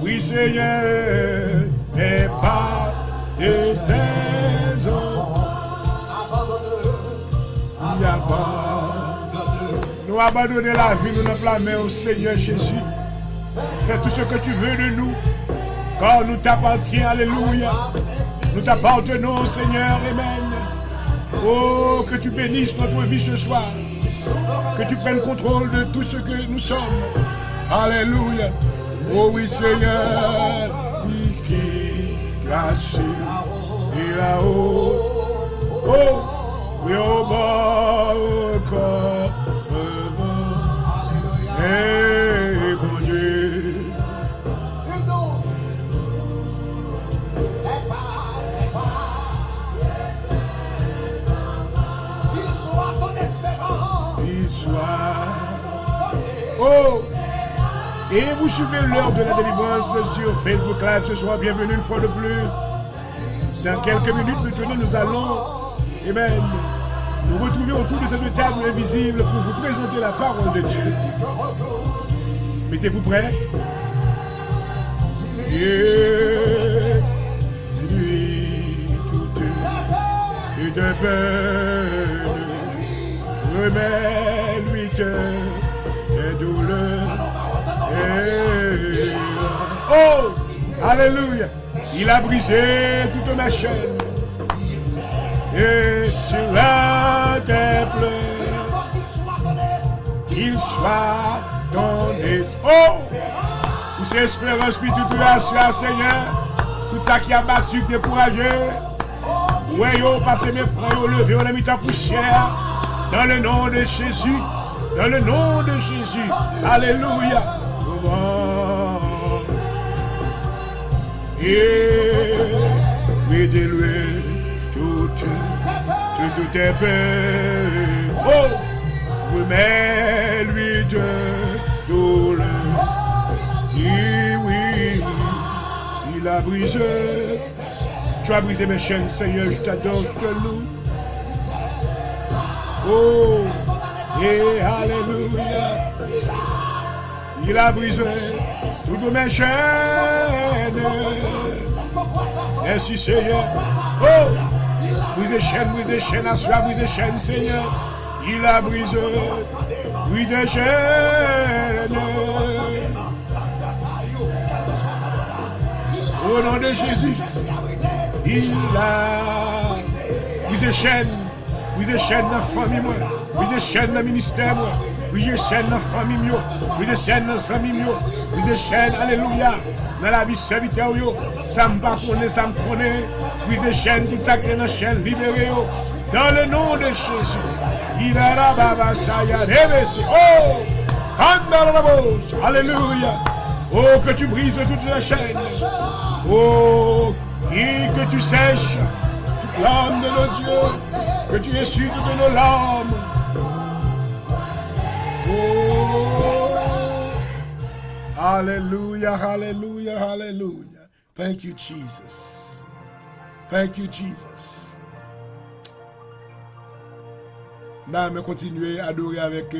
Oui, Seigneur, mais pas des saisons. Nous abandonner la vie, nous ne la main au Seigneur Jésus. Fais tout ce que tu veux de nous, car nous t'appartiens. Alléluia. Nous t'appartenons, Seigneur. Amen. Oh, que tu bénisses notre vie ce soir. Que tu prennes contrôle de tout ce que nous sommes. Alléluia. Oh oui, Seigneur. Oui, qui grâce et là-haut. Oh, oui, au bas, au corps. Et mon Dieu. Il soit. Oh! Et vous suivez l'heure de la délivrance sur Facebook Live ce soir. Bienvenue une fois de plus. Dans quelques minutes, maintenant, nous allons, amen, nous retrouver autour de cette table invisible pour vous présenter la parole de Dieu. Mettez-vous prêts? Et lui, toute peine, remets-lui tes douleurs. Et... oh! Alléluia! Il a brisé toutes mes chaînes. Et sur la temple, qu'il soit donné. Oh! Où c'est espérance spirituelle, Seigneur. Tout ça qui a battu, découragé. Ouais, yo, passez mes poings, yo, levé, on a mis ta poussière. Dans le nom de Jésus. Dans le nom de Jésus. Alléluia. Et oui, dis-lui toutes tes peines. Oh, remets-lui de douleur. Et oui, il a brisé. Tu as brisé mes chaînes, Seigneur, je t'adore, je te loue. Oh, et alléluia. Il a brisé toutes mes chaînes. Merci Seigneur. Oh! Brisez chaîne, assois, brisez chaîne, Seigneur. Il a brisé, des chaînes. Au nom de Jésus, il a brisé chaîne dans la famille, moi. Brisez chaîne dans le ministère, moi. Brisez chaîne dans la famille, moi. Brisez chaîne dans les amis, moi. Brisez chaîne, alléluia. Dans la vie serviteur, ça me connaît, ça me connaît. Brisez chaîne, tout ça qui est dans la chaîne, libérez. Dans le nom de Jésus. Il a la baba, ça y a oh! Alléluia. Oh, que tu brises toutes les chaînes. Oh, Et que tu sèches toute l'âme de nos yeux, que tu essuies toutes nos larmes. Oh, hallelujah, hallelujah, hallelujah. Thank you, Jesus. Thank you, Jesus. Là, je continue à adorer avec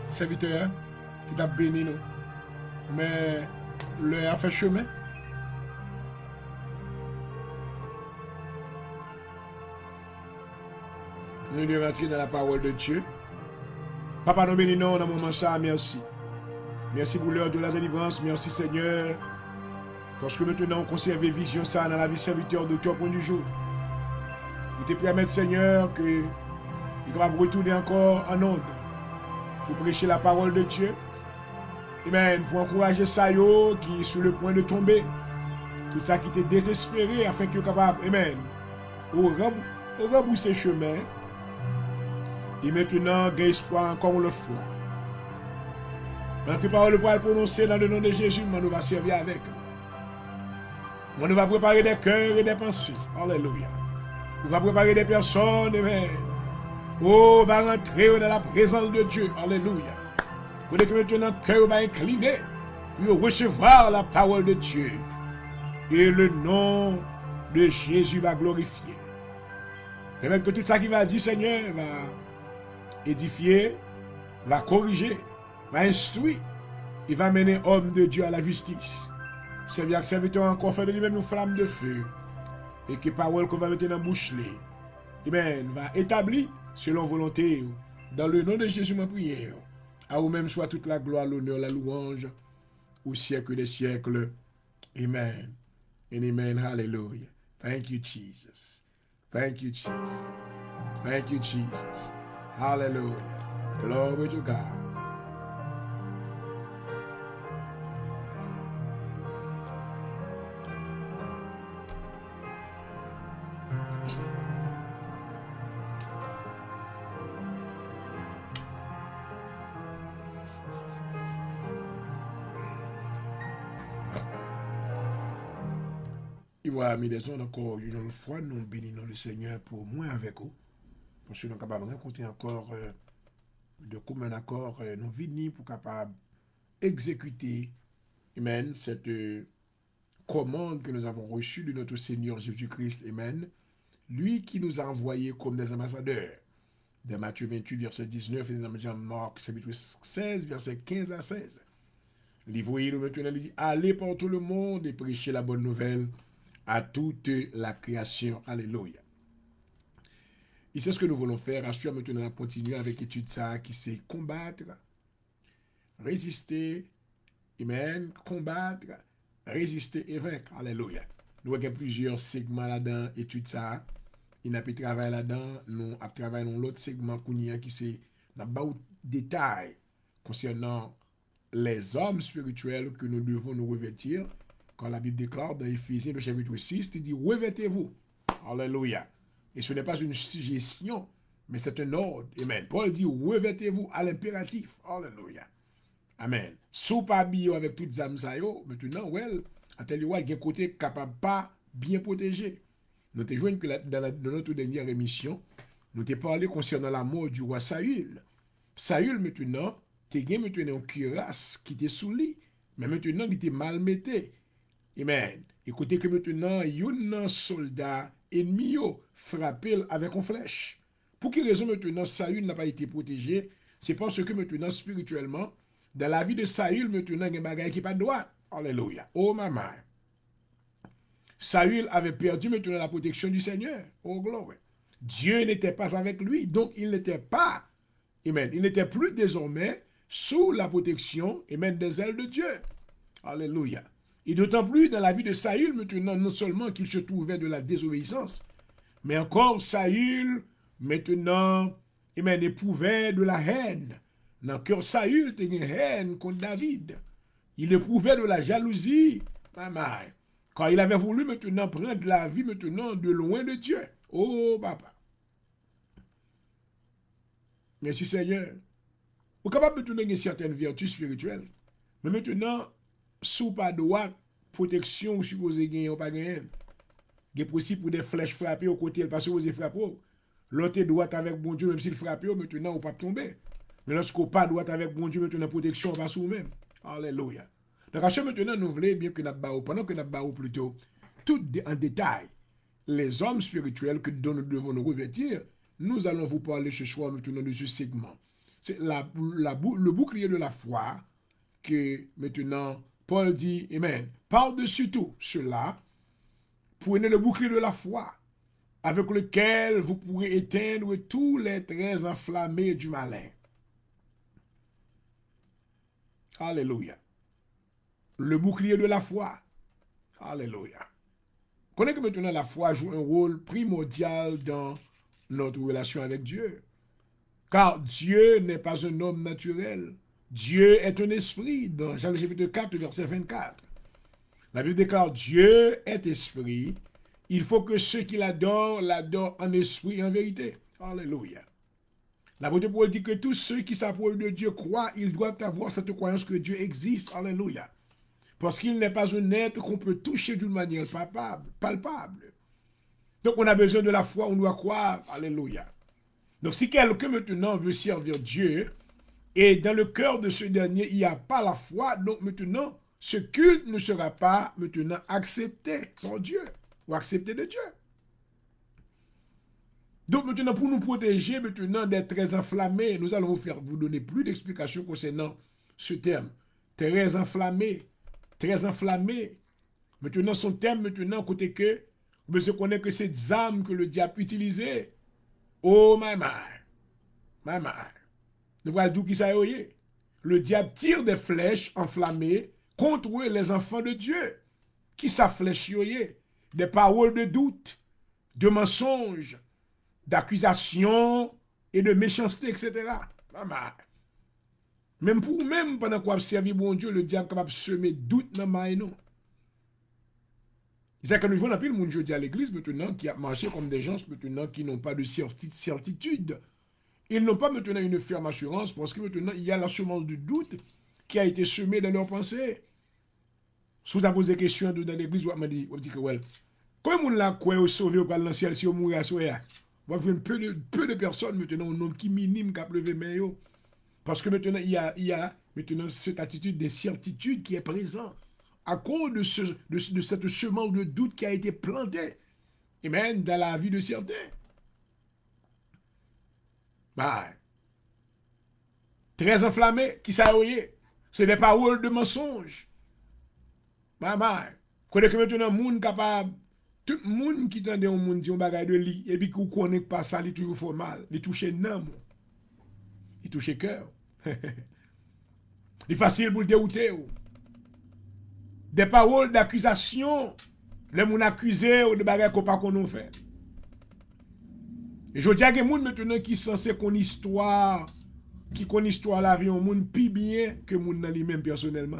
serviteur qui t'a béni nous. Mais le a fait chemin. Nous devons rentrer dans la parole de Dieu. Papa, nous bénissons dans le moment ça, merci. Merci pour l'heure de la délivrance, merci Seigneur. Parce que maintenant on conserve vision ça dans la vie serviteur de ton point du jour. Nous te permettre Seigneur que il va retourner encore en onde pour prêcher la parole de Dieu. Amen. Pour encourager ça yo qui est sur le point de tomber. Tout ça qui était désespéré afin qu'il soit capable, amen, au rebousser chemin. Et maintenant, il y a espoir encore le foi. Pendant que parole va prononcer dans le nom de Jésus, nous va servir avec. On va préparer des cœurs et des pensées. Alléluia. On va préparer des personnes, amen. Oh, va rentrer dans la présence de Dieu. Alléluia. Pour que maintenant, le cœur va incliner pour recevoir la parole de Dieu. Et le nom de Jésus va glorifier. Permettre que tout ça qui va dire, Seigneur, va édifier, va corriger, va instruire, il va mener homme de Dieu à la justice. Servir serviteur encore fait de lui-même une flamme de feu. Et que parole qu'on va mettre dans la bouche, amen, va établir selon volonté. Dans le nom de Jésus, ma prière. À vous-même soit toute la gloire, l'honneur, la louange, au siècle des siècles. Amen. And amen. Hallelujah. Thank you, Jesus. Thank you, Jesus. Thank you, Jesus. Hallelujah. Glory to God. Et voilà, mes des encore une fois, nous bénissons le Seigneur pour moi avec vous. Parce que nous sommes capables de rencontrer encore de commun accord, nous venons pour capable exécuter, amen, cette commande que nous avons reçue de notre Seigneur Jésus-Christ, amen. Lui qui nous a envoyés comme des ambassadeurs. Dans Matthieu 28, verset 19, et dans Jean Marc, chapitre 16, verset 15 à 16. Livre-nous maintenant, il dit, allez par tout le monde et prêchez la bonne nouvelle à toute la création. Alléluia. Et c'est ce que nous voulons faire. Assure maintenant à continuer avec l'étude ça qui c'est combattre, résister, amen, combattre, résister et vaincre. Alléluia. Nous avons plusieurs segments là-dedans, étude ça. Il n'a pas travaillé là-dedans. Nous avons travaillé dans l'autre segment qui c'est dans détail concernant les hommes spirituels que nous devons nous revêtir. Quand la Bible déclare dans Éphésiens, le chapitre 6, il dit, revêtez-vous. Alléluia. Et ce n'est pas une suggestion, mais c'est un ordre. Amen. Paul dit, revêtez-vous à l'impératif. Alléluia. Amen. Sous pas bio avec toutes les âmes, maintenant, well, à tel il y a un côté capable pas bien protégé. Nous te jouons que dans notre dernière émission, nous te parlé concernant la mort du roi Saül. Saül, maintenant, te gagne maintenant une cuirasse qui était sous lui, mais maintenant, il était malmeté. Amen. Écoutez que maintenant, un soldat ennemi frappé avec une flèche. Pour quelle raison maintenant Saül n'a pas été protégé? C'est parce que maintenant, spirituellement, dans la vie de Saül, maintenant, il y a un bagage qui n'est pas droit. Alléluia. Oh maman. Saül avait perdu maintenant la protection du Seigneur. Oh gloire. Dieu n'était pas avec lui, donc il n'était pas, amen, il n'était plus désormais sous la protection, amen, des ailes de Dieu. Alléluia. Et d'autant plus dans la vie de Saül, maintenant, non seulement qu'il se trouvait de la désobéissance, mais encore Saül, maintenant, amen, éprouvait de la haine. Dans le cœur Saül, il y a une haine contre David. Il éprouvait de la jalousie, maman. Quand il avait voulu maintenant prendre la vie maintenant de loin de Dieu. Oh, papa. Merci Seigneur. Vous êtes capable de donner certaines vertus spirituelles. Mais maintenant, sous pas droit, protection ou supposé gagner ou pas gagner. Il est possible pour des flèches frapper au côté, parce que vous avez frappé. L'autre droite avec bon Dieu, même s'il frappe, maintenant, on ne peut pas tomber. Mais lorsqu'on pas droite avec bon Dieu, maintenant, protection, on va sur nous-mêmes. Alléluia. Donc, à ce maintenant, nous voulons bien que nous avons, pendant que nous avons plutôt tout en détail, les hommes spirituels que dont nous devons nous revêtir, nous allons vous parler ce soir maintenant de ce segment. C'est le bouclier de la foi que maintenant Paul dit, Amen. Par-dessus tout cela, prenez le bouclier de la foi avec lequel vous pourrez éteindre tous les traits enflammés du malin. Alléluia. Le bouclier de la foi. Alléluia. Connaissez que maintenant la foi joue un rôle primordial dans notre relation avec Dieu. Car Dieu n'est pas un homme naturel. Dieu est un esprit. Dans Jean chapitre 4, verset 24. La Bible déclare Dieu est esprit. Il faut que ceux qui l'adorent en esprit et en vérité. Alléluia. L'apôtre Paul dit que tous ceux qui s'approchent de Dieu croient, ils doivent avoir cette croyance que Dieu existe. Alléluia. Parce qu'il n'est pas un être qu'on peut toucher d'une manière palpable. Donc on a besoin de la foi, on doit croire. Alléluia. Donc si quelqu'un maintenant veut servir Dieu, et dans le cœur de ce dernier, il n'y a pas la foi, donc maintenant, ce culte ne sera pas maintenant accepté par Dieu, ou accepté de Dieu. Donc maintenant, pour nous protéger maintenant d'être très enflammés, nous allons vous donner plus d'explications concernant ce terme. Très enflammé, très enflammé. Maintenant, son terme maintenant, côté que, vous se connaissez que ces armes que le diable utilisait. Oh, my. Nous allons dire qui ça est. Le diable tire des flèches enflammées contre les enfants de Dieu. Qui ça flèche yoye? Des paroles de doute, de mensonges, d'accusations et de méchanceté, etc. Même pendant qu'on a servi bon Dieu, le diable est capable de semer doute dans ma non. C'est que nous voyons un peu le monde jeudi à l'église maintenant qui a marché comme des gens maintenant qui n'ont pas de certitude. Ils n'ont pas maintenant une ferme assurance parce que maintenant il y a la semence du doute qui a été semée dans leurs pensées. Si vous avez posé des questions dans l'église, vous m'avez dit que well, comment on l'a quoi au sauvé au dans le ciel si on mourit à soya? On va peu de personnes maintenant un nombre qui minime qui a pleuvé mais parce que maintenant il y a maintenant cette attitude de certitude qui est présente à cause de cette semence de doute qui a été plantée, amen, dans la vie de certains. Très enflammé, qui ça y c'est des paroles de mensonges. Connaissez que maintenant, monde capable, tout le monde qui tende au monde dit un bagage de lit, et puis qu'on ne connaît pas ça, il toujours fait mal. Il touche l'âme, il touche le cœur. Il est facile pour le dérouter. Des paroles d'accusation, les gens accusés ou des bagages qu'on pas qu'on fait. Et je dis à des gens maintenant qui sont censés qu'on histoire, qui connaissent l'histoire la vie au monde plus bien que les gens dans lui-même personnellement.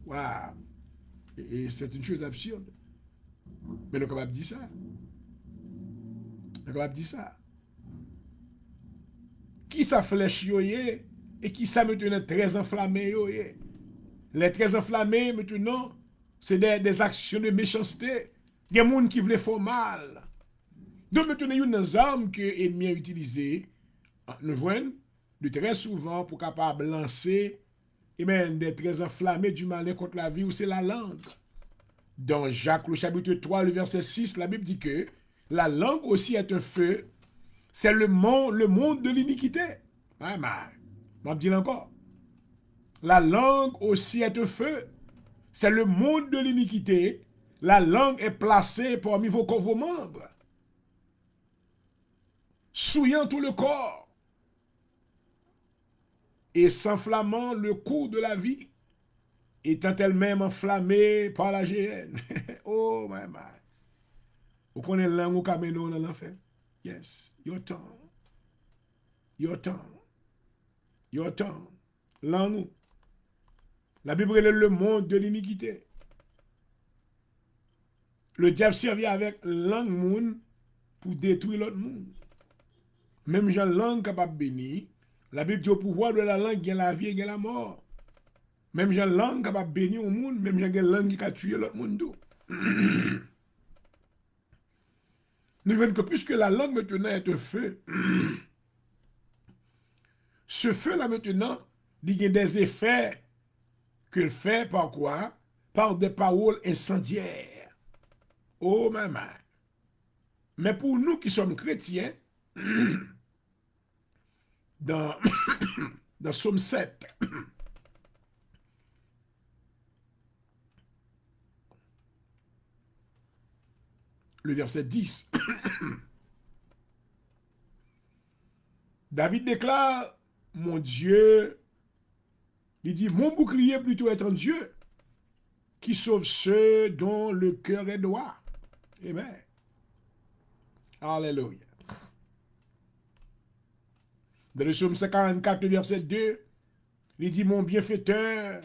Waouh! Et c'est une chose absurde. Mais nous sommes capables de dire ça. Nous sommes capables de dire ça. Qui ça flèche yoye et qui ça maintenant très enflammé yoye? Les très enflammés maintenant, c'est des actions de méchanceté. Il y a des gens qui veulent faire mal. Donc maintenant, il y a des armes que l'ennemi a utilisées. Nous voyons de très souvent pour capable lancer des très enflammés du malin contre la vie, ou c'est la langue. Dans Jacques, le chapitre 3, le verset 6, la Bible dit que la langue aussi est un feu. C'est le monde de l'iniquité. Je dis encore. La langue aussi est un feu. C'est le monde de l'iniquité. La langue est placée parmi vos membres, souillant tout le corps et s'enflammant le cours de la vie, étant elle-même enflammée par la géhenne. Oh, my. Vous connaissez la langue au Cameroun dans l'enfer? Yes. Your tongue. Your tongue. Your tongue. Langue. La Bible est le monde de l'iniquité. Le diable servit avec langue monde pour détruire l'autre monde. Même Jean langue capable de bénir. La Bible dit au pouvoir de la langue, il y a la vie et il y a la mort. Même j'ai une langue capable de bénir au monde, même j'ai une langue qui a tué l'autre monde. Nous voyons que puisque la langue maintenant est un feu, ce feu-là maintenant, il y a des effets qu'il fait par quoi? Par des paroles incendiaires. Oh maman. Mais pour nous qui sommes chrétiens, dans, dans Somme 7, le verset 10, David déclare, mon Dieu, il dit, mon bouclier plutôt est un Dieu qui sauve ceux dont le cœur est droit. Amen. Alléluia. Dans le psaume 54, le verset 2, il dit, mon bienfaiteur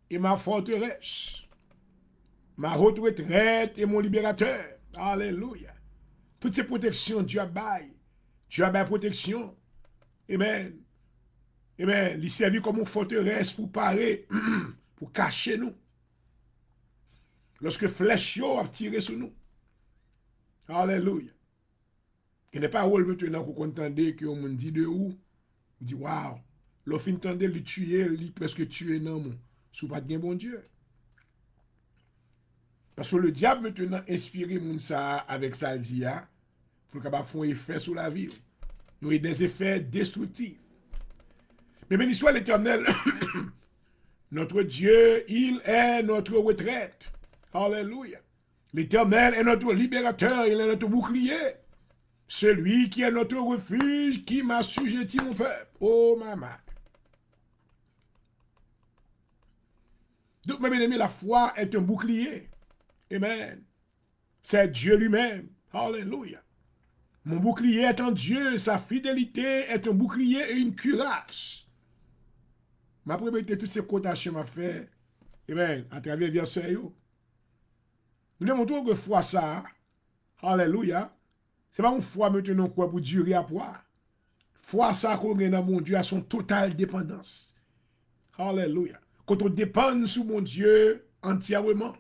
et ma forteresse, ma haute retraite et mon libérateur. Alléluia. Toutes ces protections, Dieu a bail. Dieu a bail protection. Amen. Amen. Il servi comme une forteresse pour parer, pour cacher nous. Lorsque flèche a tiré sur nous. Alléluia. Il n'est pas rôle maintenant qu'on entendait que on dit de où. On dit waouh. L'offre entendait le tuer, il presque tué non mon. Sous pas de bon Dieu. Parce que le diable maintenant inspiré moun ça avec ça le dit pour qu'il fasse un effet sur la vie. Il y a des effets destructifs. Mais béni soit l'Éternel, notre Dieu, il est notre retraite. Alléluia. L'Éternel est notre libérateur, il est notre bouclier. Celui qui est notre refuge, qui m'a assujetti mon peuple. Oh maman. Donc, mes bien-aimés, la foi est un bouclier. Amen. C'est Dieu lui-même. Alléluia. Mon bouclier est en Dieu, sa fidélité est un bouclier et une cuirasse. Ma préparé toutes ces quotations m'a fait, amen, à travers verset. Nous devons trouver que foi ça, alléluia, c'est pas une foi maintenant quoi pour durer à poids. Foi ça qu'on a dans mon Dieu à son totale dépendance. Alléluia. Quand on dépend sur mon Dieu entièrement.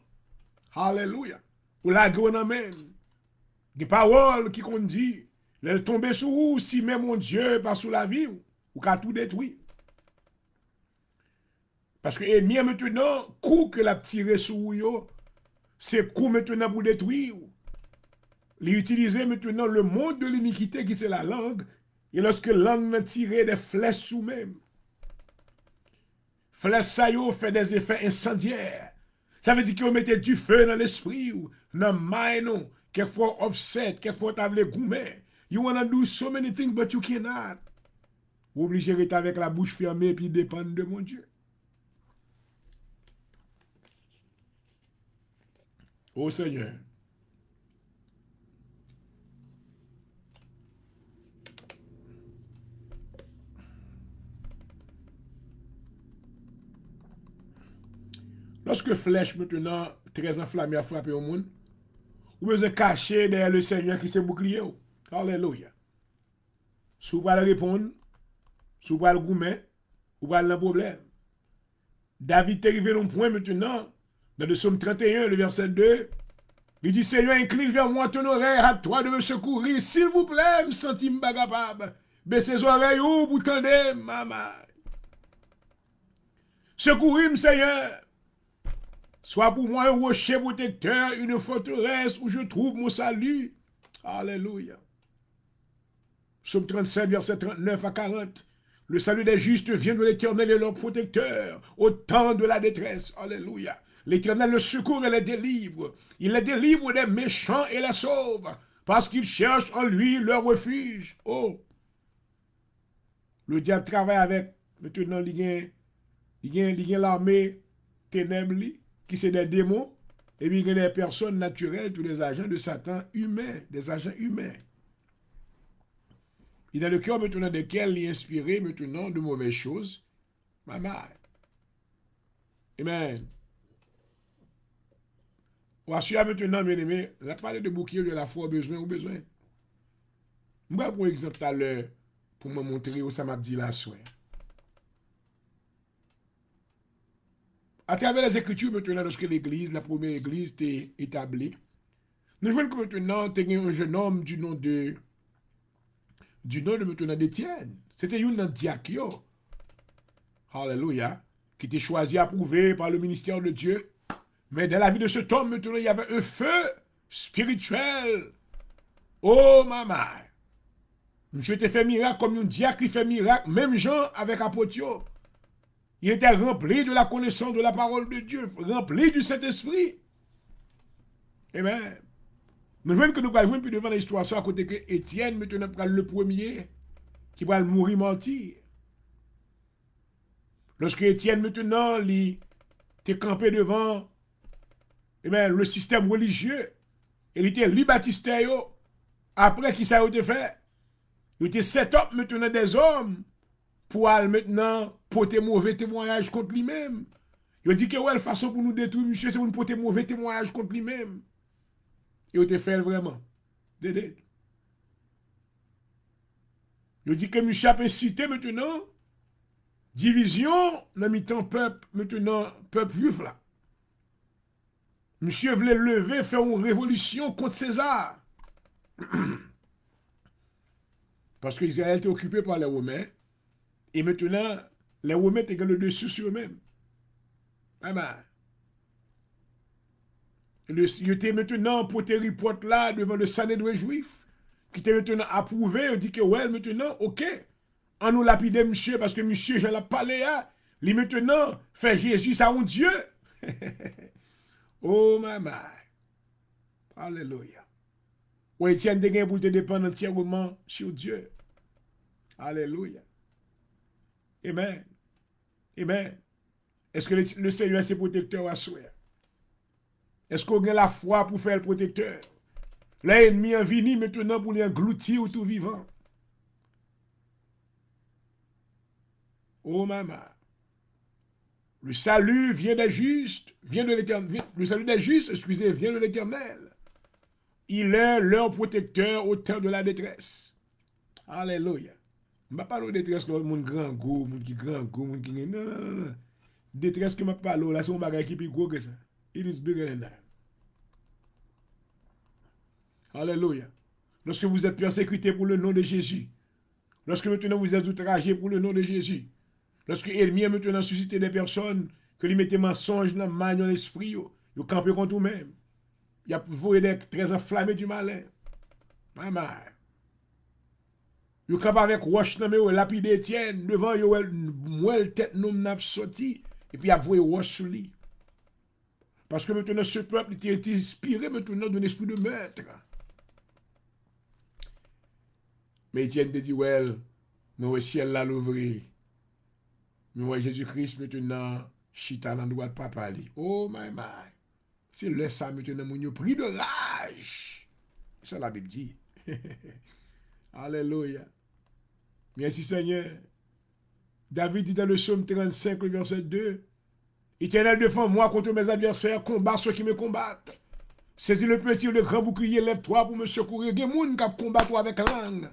Alléluia. Ou la grenade. Des paroles qui qu'on dit, elle tombe sur vous si même mon Dieu pas sous la vie ou qu'à tout détruire. Parce que ennemi maintenant, coup que l'a tiré sur vous, c'est coup maintenant pour détruire. Il utilise maintenant le monde de l'iniquité qui c'est la langue, et lorsque la langue a tiré des flèches sous même. Flèches ça yo fait des effets incendiaires. Ça veut dire qu'on mettait du feu dans l'esprit ou dans le mind, quelquefois upset, quelquefois t'avais gourmet. You wanna do so many things, but you cannot. Vous obligez d'être avec la bouche fermée et puis dépendre de mon Dieu. Oh Seigneur. Lorsque flèche maintenant très enflammée a frappé au monde, vous vous cacher derrière le Seigneur qui s'est bouclier. Alléluia. Si vous pouvez répondre, si vous pouvez le gourmet, vous pouvez le problème. David est arrivé à un point maintenant, dans le psaume 31, le verset 2, il dit, Seigneur, incline vers moi ton oreille, à toi de me secourir, s'il vous plaît, me sentis pas capable. Baissez les oreilles, ou vous tendez, maman. Secourir, Seigneur. Soit pour moi un rocher protecteur, une forteresse où je trouve mon salut. Alléluia. Psaume 37, verset 39 à 40. Le salut des justes vient de l'Éternel et leur protecteur, au temps de la détresse. Alléluia. L'Éternel le secourt et les délivre. Il les délivre des méchants et les sauve, parce qu'ils cherchent en lui leur refuge. Oh! Le diable travaille avec, maintenant, il y a l'armée ténèbres, qui c'est des démons, et puis il y a des personnes naturelles, tous les agents de Satan humains, des agents humains. Il a le cœur maintenant desquels il est inspiré maintenant de mauvaises choses. Maman. Amen. Voici maintenant, bien aimé, on a parlé de bouclier de la foi besoin ou besoin. Moi, pour exemple, tout à l'heure, pour me montrer où ça m'a dit la soirée. à travers les Écritures, maintenant, lorsque l'Église, la première Église, était établie, nous voyons que maintenant, il y a un jeune homme du nom de maintenant d'Étienne. C'était un diacre. Alléluia. Qui était choisi, approuvé par le ministère de Dieu. Mais dans la vie de cet homme, maintenant, il y avait un feu spirituel. Oh, maman. Monsieur était fait miracle comme un diacre qui fait miracle. Même Jean avec apôtre. Il était rempli de la connaissance de la parole de Dieu. Rempli du Saint-Esprit. Amen. Nous voyons que nous allons plus devant l'histoire ça à côté que Étienne, maintenant, le premier qui va mourir martyr. Lorsque Étienne, maintenant, il était campé devant le système religieux, il était libaptisté, après qui ça a été fait, il était set up maintenant des hommes pour aller maintenant porter mauvais témoignage contre lui-même. Il dit que ouais, la façon pour nous détruire, monsieur, c'est pour nous porter mauvais témoignage contre lui-même. Il était fait vraiment. Dédé. Il dit que monsieur a incité maintenant division dans mi-temps peuple, maintenant peuple juif là. Monsieur voulait lever, faire une révolution contre César. Parce que Israël était occupé par les Romains. Et maintenant, les Romains étaient le dessus sur eux-mêmes. Il était maintenant pour tes reports là devant le Sanhédrin juif, qui était maintenant approuvé. Il dit que ouais, maintenant, ok, on nous lapide monsieur, parce que monsieur, je l'ai parlé à, lui maintenant, fait Jésus, ça un Dieu. Oh, maman. Alléluia. Ou Étienne de pour te dépendre entièrement sur Dieu. Alléluia. Amen. Amen. Est-ce que le Seigneur est ses protecteurs à souhait? Est-ce qu'on a la foi pour faire le protecteur? L'ennemi a venu maintenant pour l'engloutir tout vivant. Oh maman. Le salut vient des justes, vient de l'Éternel. Le salut des justes, excusez, vient de l'Éternel. Il est leur protecteur au temps de la détresse. Alléluia. Je ne parle pas de détresse comme mon grand goût, mon qui grand goût, mon qui... Non. Détresse que je parle là, c'est un bagage qui est plus gros que ça. It is bigger than that. Alléluia. Lorsque vous êtes persécuté pour le nom de Jésus, lorsque maintenant vous êtes outragé pour le nom de Jésus, lorsque l'ennemi a maintenant suscité des personnes que lui mettez mensonge dans la main dans l'esprit, vous campez contre vous-même. Il y a vous des très enflammés du malin. Maman. Vous campez avec roche dans le lapide Étienne, devant vous, moi le tête nous n'a sorti, et puis vous voyez roche sous lui. Parce que maintenant ce peuple était inspiré maintenant d'un esprit de meurtre. Mais Étienne te dit, ouais, nous le ciel là l'ouvrir. Nous voyons Jésus-Christ maintenant, chita dans le droit de papa. Oh my. C'est le ça maintenant, nous pris de rage. C'est ça la Bible dit. Alléluia. Merci Seigneur. David dit dans le psaume 35, le verset 2, Éternel, défends-moi contre mes adversaires, combat ceux qui me combattent. Saisis le petit ou le grand bouclier, lève-toi pour me secourir. Il y a des gens qui combattent avec langue.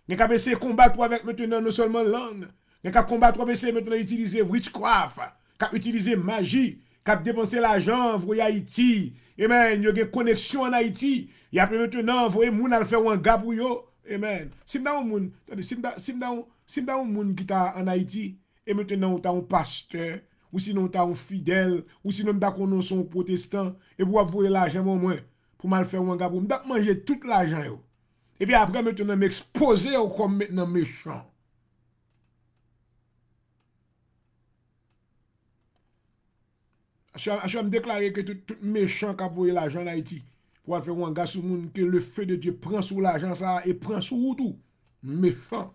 Il y a des gens qui combattent avec maintenant non seulement langue. Il y a des combattre avec maintenant utiliser witchcraft, qui utiliser magie, qui dépenser l'argent pour Haïti. Amen. Il y a des connexions en Haïti. Il y a maintenant, vous voyez, les gens faire un gars pour eux. Amen. Si vous avez un monde qui est en Haïti, et maintenant, vous avez un pasteur, ou sinon, vous avez un fidèle, ou sinon, vous avez un protestant, et vous avez l'argent au moins, pour mal faire un gars pour vous manger tout l'argent. Et puis après, maintenant, m'exposer comme maintenant méchant. Je vais me déclarer que tout méchant qui a volé l'argent en Haïti, pour faire un gars sur le monde, que le feu de Dieu prend sur l'argent ça et prend sur tout. Méchant.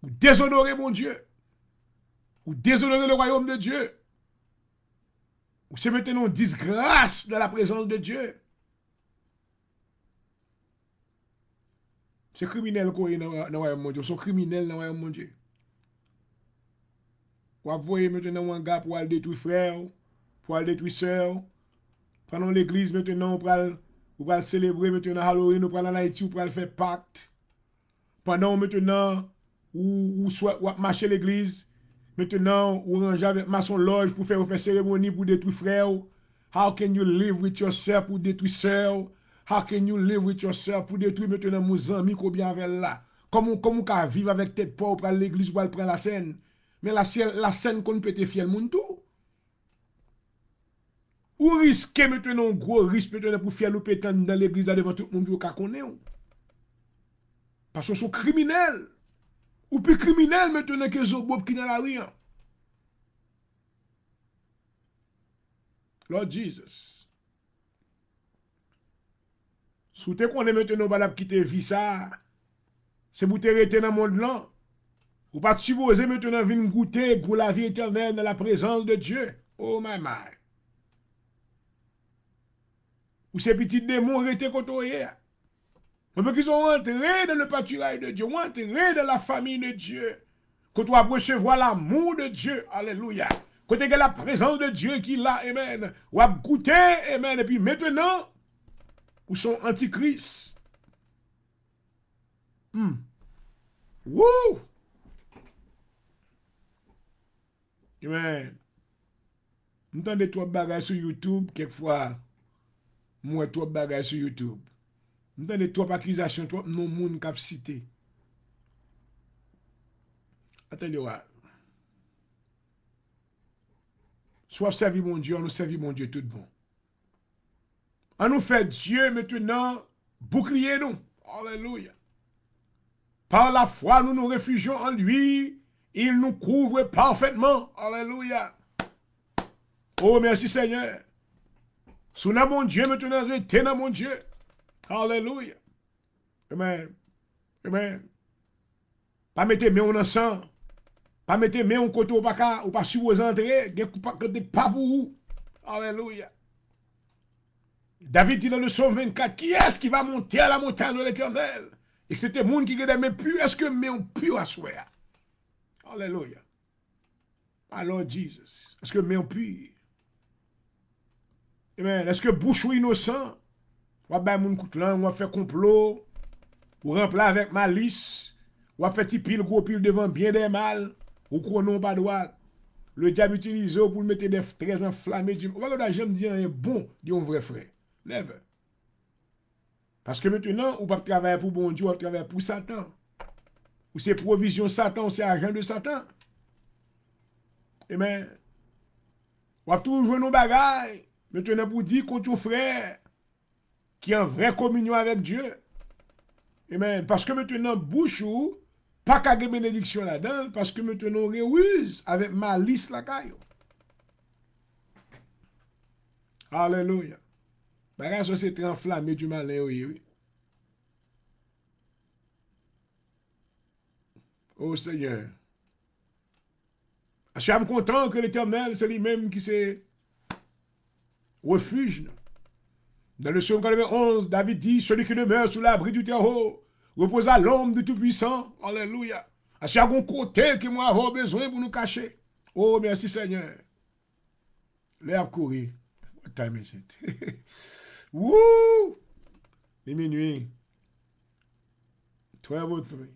Vous déshonorez mon Dieu. Vous déshonorez le royaume de Dieu. Vous se mettez en disgrâce dans la présence de Dieu. C'est criminel qu'on est dans le royaume de Dieu. Ils sont criminels dans le royaume de Dieu. Vous voyez maintenant un gars pour aller détruire frère, pour aller détruire soeur. Pendant l'église maintenant, vous allez célébrer maintenant Halloween, vous allez en Haïti, vous allez faire pacte. Pendant maintenant, ou soit ou marcher l'église. Maintenant, ou ranger avec maçon loge pour faire cérémonie pour détruire frère. How can you live with yourself pour détruire sœur? How can you live with yourself pour détruire maintenant mon ami qu'on bien avec là? Comment on vivre avec tête pauvre à l'église pour aller prendre la scène? Mais la scène qu'on peut te fier moun tout. Ou risquer maintenant un gros risque maintenant pour faire le pétan dans l'église devant tout le monde qui connaît. Parce que sont criminels. Ou plus criminels maintenant que Zobob qui dans la rue. Lord Jesus. Si tu connais maintenant pas quitter vie ça, c'est pour te rester dans le monde là. Ou pas supposer maintenant venir goûter pour la vie éternelle dans la présence de Dieu. Oh my my. Ou ces petits démons restés côtoyés. Mais qu'ils sont entrés dans le pâturage de Dieu, ont entré dans la famille de Dieu. Quand tu vas recevoir l'amour de Dieu, alléluia. Quand tu as la présence de Dieu qui est là, amen. Ou à goûter, amen. Et puis maintenant, où sont antichrist. Wouh! Amen. M'entendez trop de bagages sur YouTube, quelquefois. Moi, trop de bagages sur YouTube. M'entendez trop d'accusations, trop de monde qui a cité. Attendez, ouais. Soit servir mon Dieu, on nous servir mon Dieu tout bon. On nous fait Dieu maintenant bouclier nous. Alléluia. Par la foi, nous nous réfugions en lui. Il nous couvre parfaitement. Alléluia. Oh, merci Seigneur. Sous mon Dieu, maintenant, restez dans mon Dieu. Alléluia. Amen. Amen. Pas mettre mes en sang. Pas mettre mes en côté ou pas supposer entrer. Pas pour vous. Alléluia. David dit dans le psaume 24, qui est-ce qui va monter à la montagne de l'Éternel? Et que c'était le monde qui est mes purs. Est-ce que mes ont pu asseoir? Alléluia. Alors, Jesus. Est-ce que mes ont pu? Amen. Est-ce que bouche ou innocent? On va faire mon coup de langue, on va faire complot, ou remplir avec malice, on va faire petit pile, gros pile devant bien des mal, ou chronon pas droit. Le diable utilise pour le mettre des très enflammés. On va regarder, j'aime dire un bon, dit un vrai frère. Never. Parce que maintenant, on ne peut pas travailler pour bon Dieu, on va travailler pour Satan. Ou c'est provision Satan, c'est agent de Satan. Amen. On va toujours jouer nos bagailles. Maintenant, pour dire contre ton frère, qui est en vraie communion avec Dieu. Amen. Parce que maintenant, bouche ou, pas qu'à des bénédictions là-dedans, parce que maintenant, on réuse avec malice la caille. Alléluia. Bagage, ça c'est enflammé du malin, oui. Oh Seigneur. Je suis content que l'Éternel, c'est lui-même qui s'est refuge. Dans le psaume 91, David dit, celui qui demeure sous l'abri du terreau repose à l'homme du Tout-Puissant. Alléluia. À chaque côté que moi avoir besoin pour nous cacher. Oh, merci Seigneur. L'air courir. What time is it? Wouh! Les minuit. 12:03.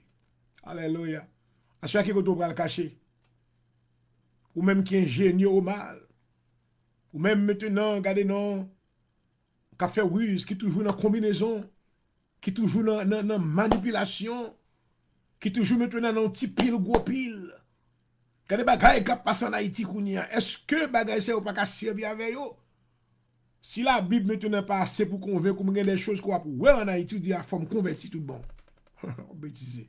Alléluia. À chaque côté pour le cacher. Ou même qui est ingénieux au mal. Ou même maintenant, regardez non. Qui fait ruse, qui toujours dans combinaison, qui toujours dans manipulation, qui toujours maintenant dans petit pile, gros pile. Quand les bagailles qui passent en Haïti, est-ce que les bagailles ne pas servir avec eux? Si la Bible maintenant pas assez pour convaincre qu'on a des choses qu'on a pour en Haïti, il dit à forme convertie tout bon. Bêtise.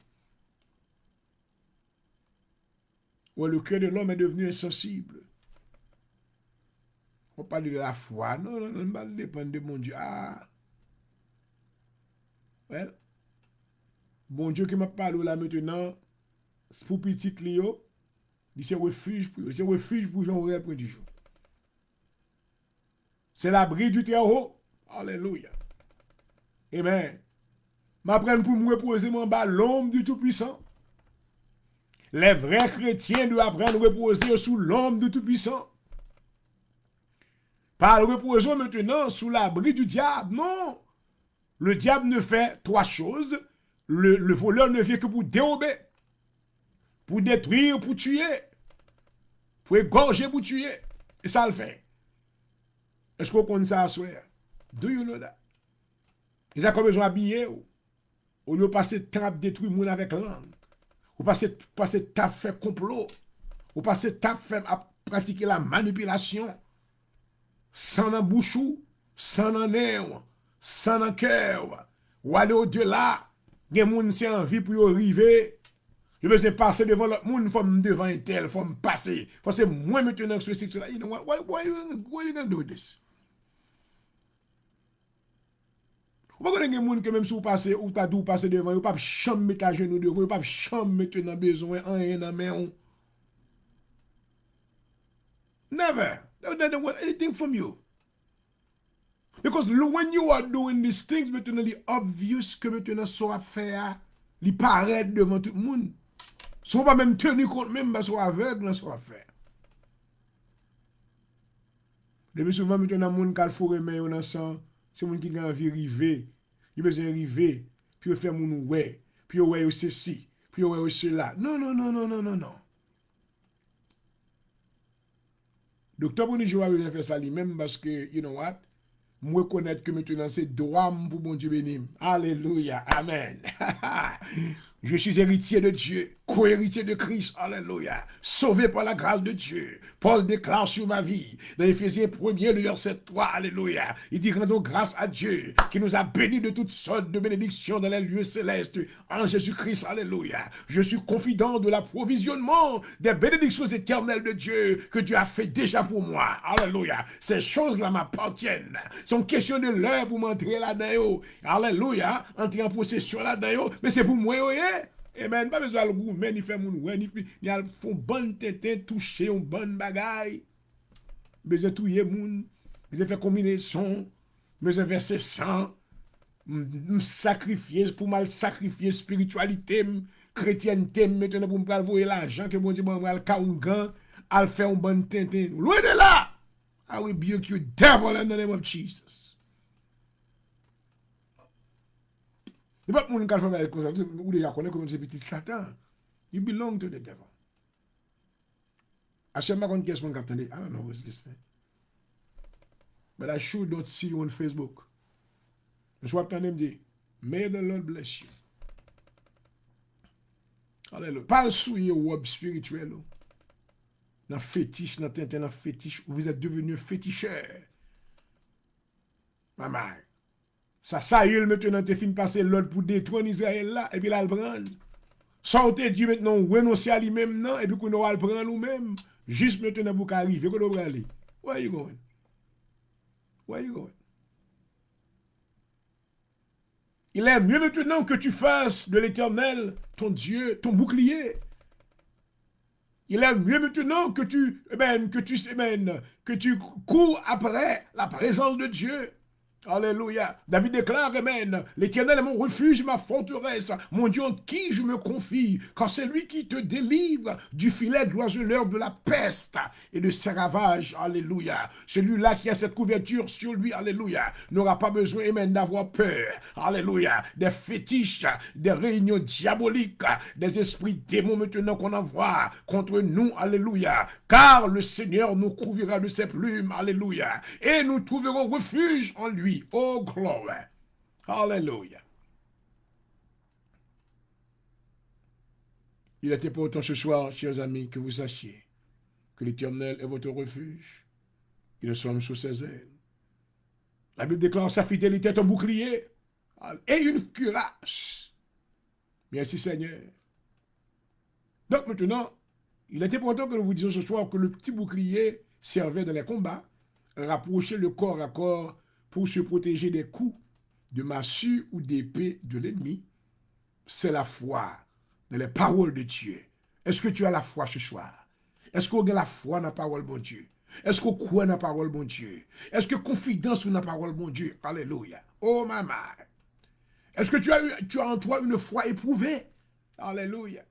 Ouais, le cœur de l'homme est devenu insensible. On parle de la foi. Non, on dépend de mon Dieu. Ah. Well. Bon Dieu qui m'a parlé là maintenant, c'est pour petit Léo, c'est refuge pour eux. C'est refuge pour Jean-Aurel point du jour. C'est l'abri du Très-Haut. Alléluia. Amen. M'apprendre pour me reposer mon bas l'homme du Tout-Puissant. Les vrais chrétiens doivent apprendre à reposer sous l'homme du Tout-Puissant. Pas le reposer maintenant sous l'abri du diable. Non. Le diable ne fait trois choses. Le voleur ne vient que pour dérober. pour détruire, pour tuer, pour égorger, pour tuer. Et ça le fait. Est-ce qu'on connaît ça à soi? Do you know that? Ils ont besoin d'habiller. Au lieu de passer temps à détruire le monde avec langue. Ou passer temps à faire complot. Ou passer temps à pratiquer la manipulation. Sans dans bouche, sans dans nez, sans dans cœur. Ou aller au-delà. Les gens qui ont envie pour y arriver. Je veux passer devant l'autre monde, il faut me devant un tel, il faut me passer. Il faut que moi maintenant que je suis là. You know what? What are you going to do with this? Vous ne pouvez pas que même si vous passez, ou t'as dû passer devant, vous ne pouvez pas jamais mettre à genoux devant, vous ne pouvez pas jamais mettre dans besoin, en dans main. Never. They don't want anything from you. Because when you are doing these things, maintenant, il est obvious que maintenant, ça va faire, il paraît devant tout le monde. Si vous ne pouvez pas même tenir compte, même si vous êtes aveugle, ça va faire. Depuis souvent, maintenant, les gens qui ont fourré, mais on a ça. C'est les gens qui ont envie de river. Ils ont besoin de river. Puis ils font mon ouais. Puis ils ont ceci. Puis ils ont cela. Non, non, non, non, non, non, non. Docteur Bonjour a fait ça lui-même parce que, you know what? Moi connaître que maintenant c'est droit pour bon Dieu béni. Alléluia. Amen. Je suis héritier de Dieu, co-héritier de Christ, alléluia, sauvé par la grâce de Dieu. Paul déclare sur ma vie, dans Éphésiens 1er, le verset 3, alléluia. Il dit, rendons grâce à Dieu, qui nous a bénis de toutes sortes de bénédictions dans les lieux célestes, en Jésus-Christ, alléluia. Je suis confident de l'approvisionnement des bénédictions éternelles de Dieu, que Dieu a fait déjà pour moi, alléluia. Ces choses-là m'appartiennent. C'est une question de l'heure pour m'entrer là-dedans, alléluia, entrer en possession là-dedans, mais c'est pour moi, oui. Amen. Pas besoin de le mais il fait mon ouais, il a font bonne tête toucher un bonne bagaille. Besoin touyer moun, besoin faire combinaison, besoin verser sang, me sacrifier pour mal sacrifier spiritualité, chrétienté maintenant pour me voyer l'argent que bon Dieu m'a ka un gant, al faire un bonne tête. Loin de là. I will rebuke you devil in the name of Jesus. Il n'y a pas de monde qui fait comme ça. Vous déjà connaissez comme c'est petit Satan. You belong to the devil. I shall not going to guess one captain. I don't know who's listening. But I sure don't see you on Facebook. Je suis en dit, may the Lord bless you. Alléluia. Pas le souillé au web spirituel. Dans fétiche, dans tintin, dans fétiche, vous êtes devenu féticheur. Maman. Ça y est, maintenant, tu finis de passer l'autre pour détruire Israël là, et puis là, le prendre. Sortez Dieu maintenant, renoncer à lui-même, non, et puis qu'on va le prendre nous-mêmes, juste maintenant pour qu'arrive. Qu'on doit aller. Where are you going? Where are you going? Il est mieux maintenant que tu fasses de l'Éternel ton Dieu, ton bouclier. Il est mieux maintenant que tu cours après la présence de Dieu. Alléluia. David déclare, amen, l'Éternel est mon refuge, ma forteresse, mon Dieu en qui je me confie, car c'est lui qui te délivre du filet de l'oiseleur, de la peste et de ses ravages. Alléluia. Celui-là qui a cette couverture sur lui, alléluia, n'aura pas besoin, amen, d'avoir peur. Alléluia. Des fétiches, des réunions diaboliques, des esprits démons maintenant qu'on envoie contre nous, alléluia. Car le Seigneur nous couvrira de ses plumes, alléluia. Et nous trouverons refuge en lui. Oh, glory. Alléluia. Il est important ce soir, chers amis, que vous sachiez que l'Éternel est votre refuge. Et nous sommes sous ses ailes. La Bible déclare sa fidélité est un bouclier et une cuirasse. Merci Seigneur. Donc maintenant, il est important que nous vous disions ce soir que le petit bouclier servait dans les combats, rapprochait le corps à corps pour se protéger des coups de massue ou d'épée de l'ennemi. C'est la foi dans les paroles de Dieu. Est-ce que tu as la foi ce soir? Est-ce qu'on a la foi dans la parole de Dieu? Est-ce qu'on croit dans la parole de Dieu? Est-ce que confidence dans la parole de Dieu? Alléluia. Oh maman. Est-ce que tu as en toi une foi éprouvée? Alléluia.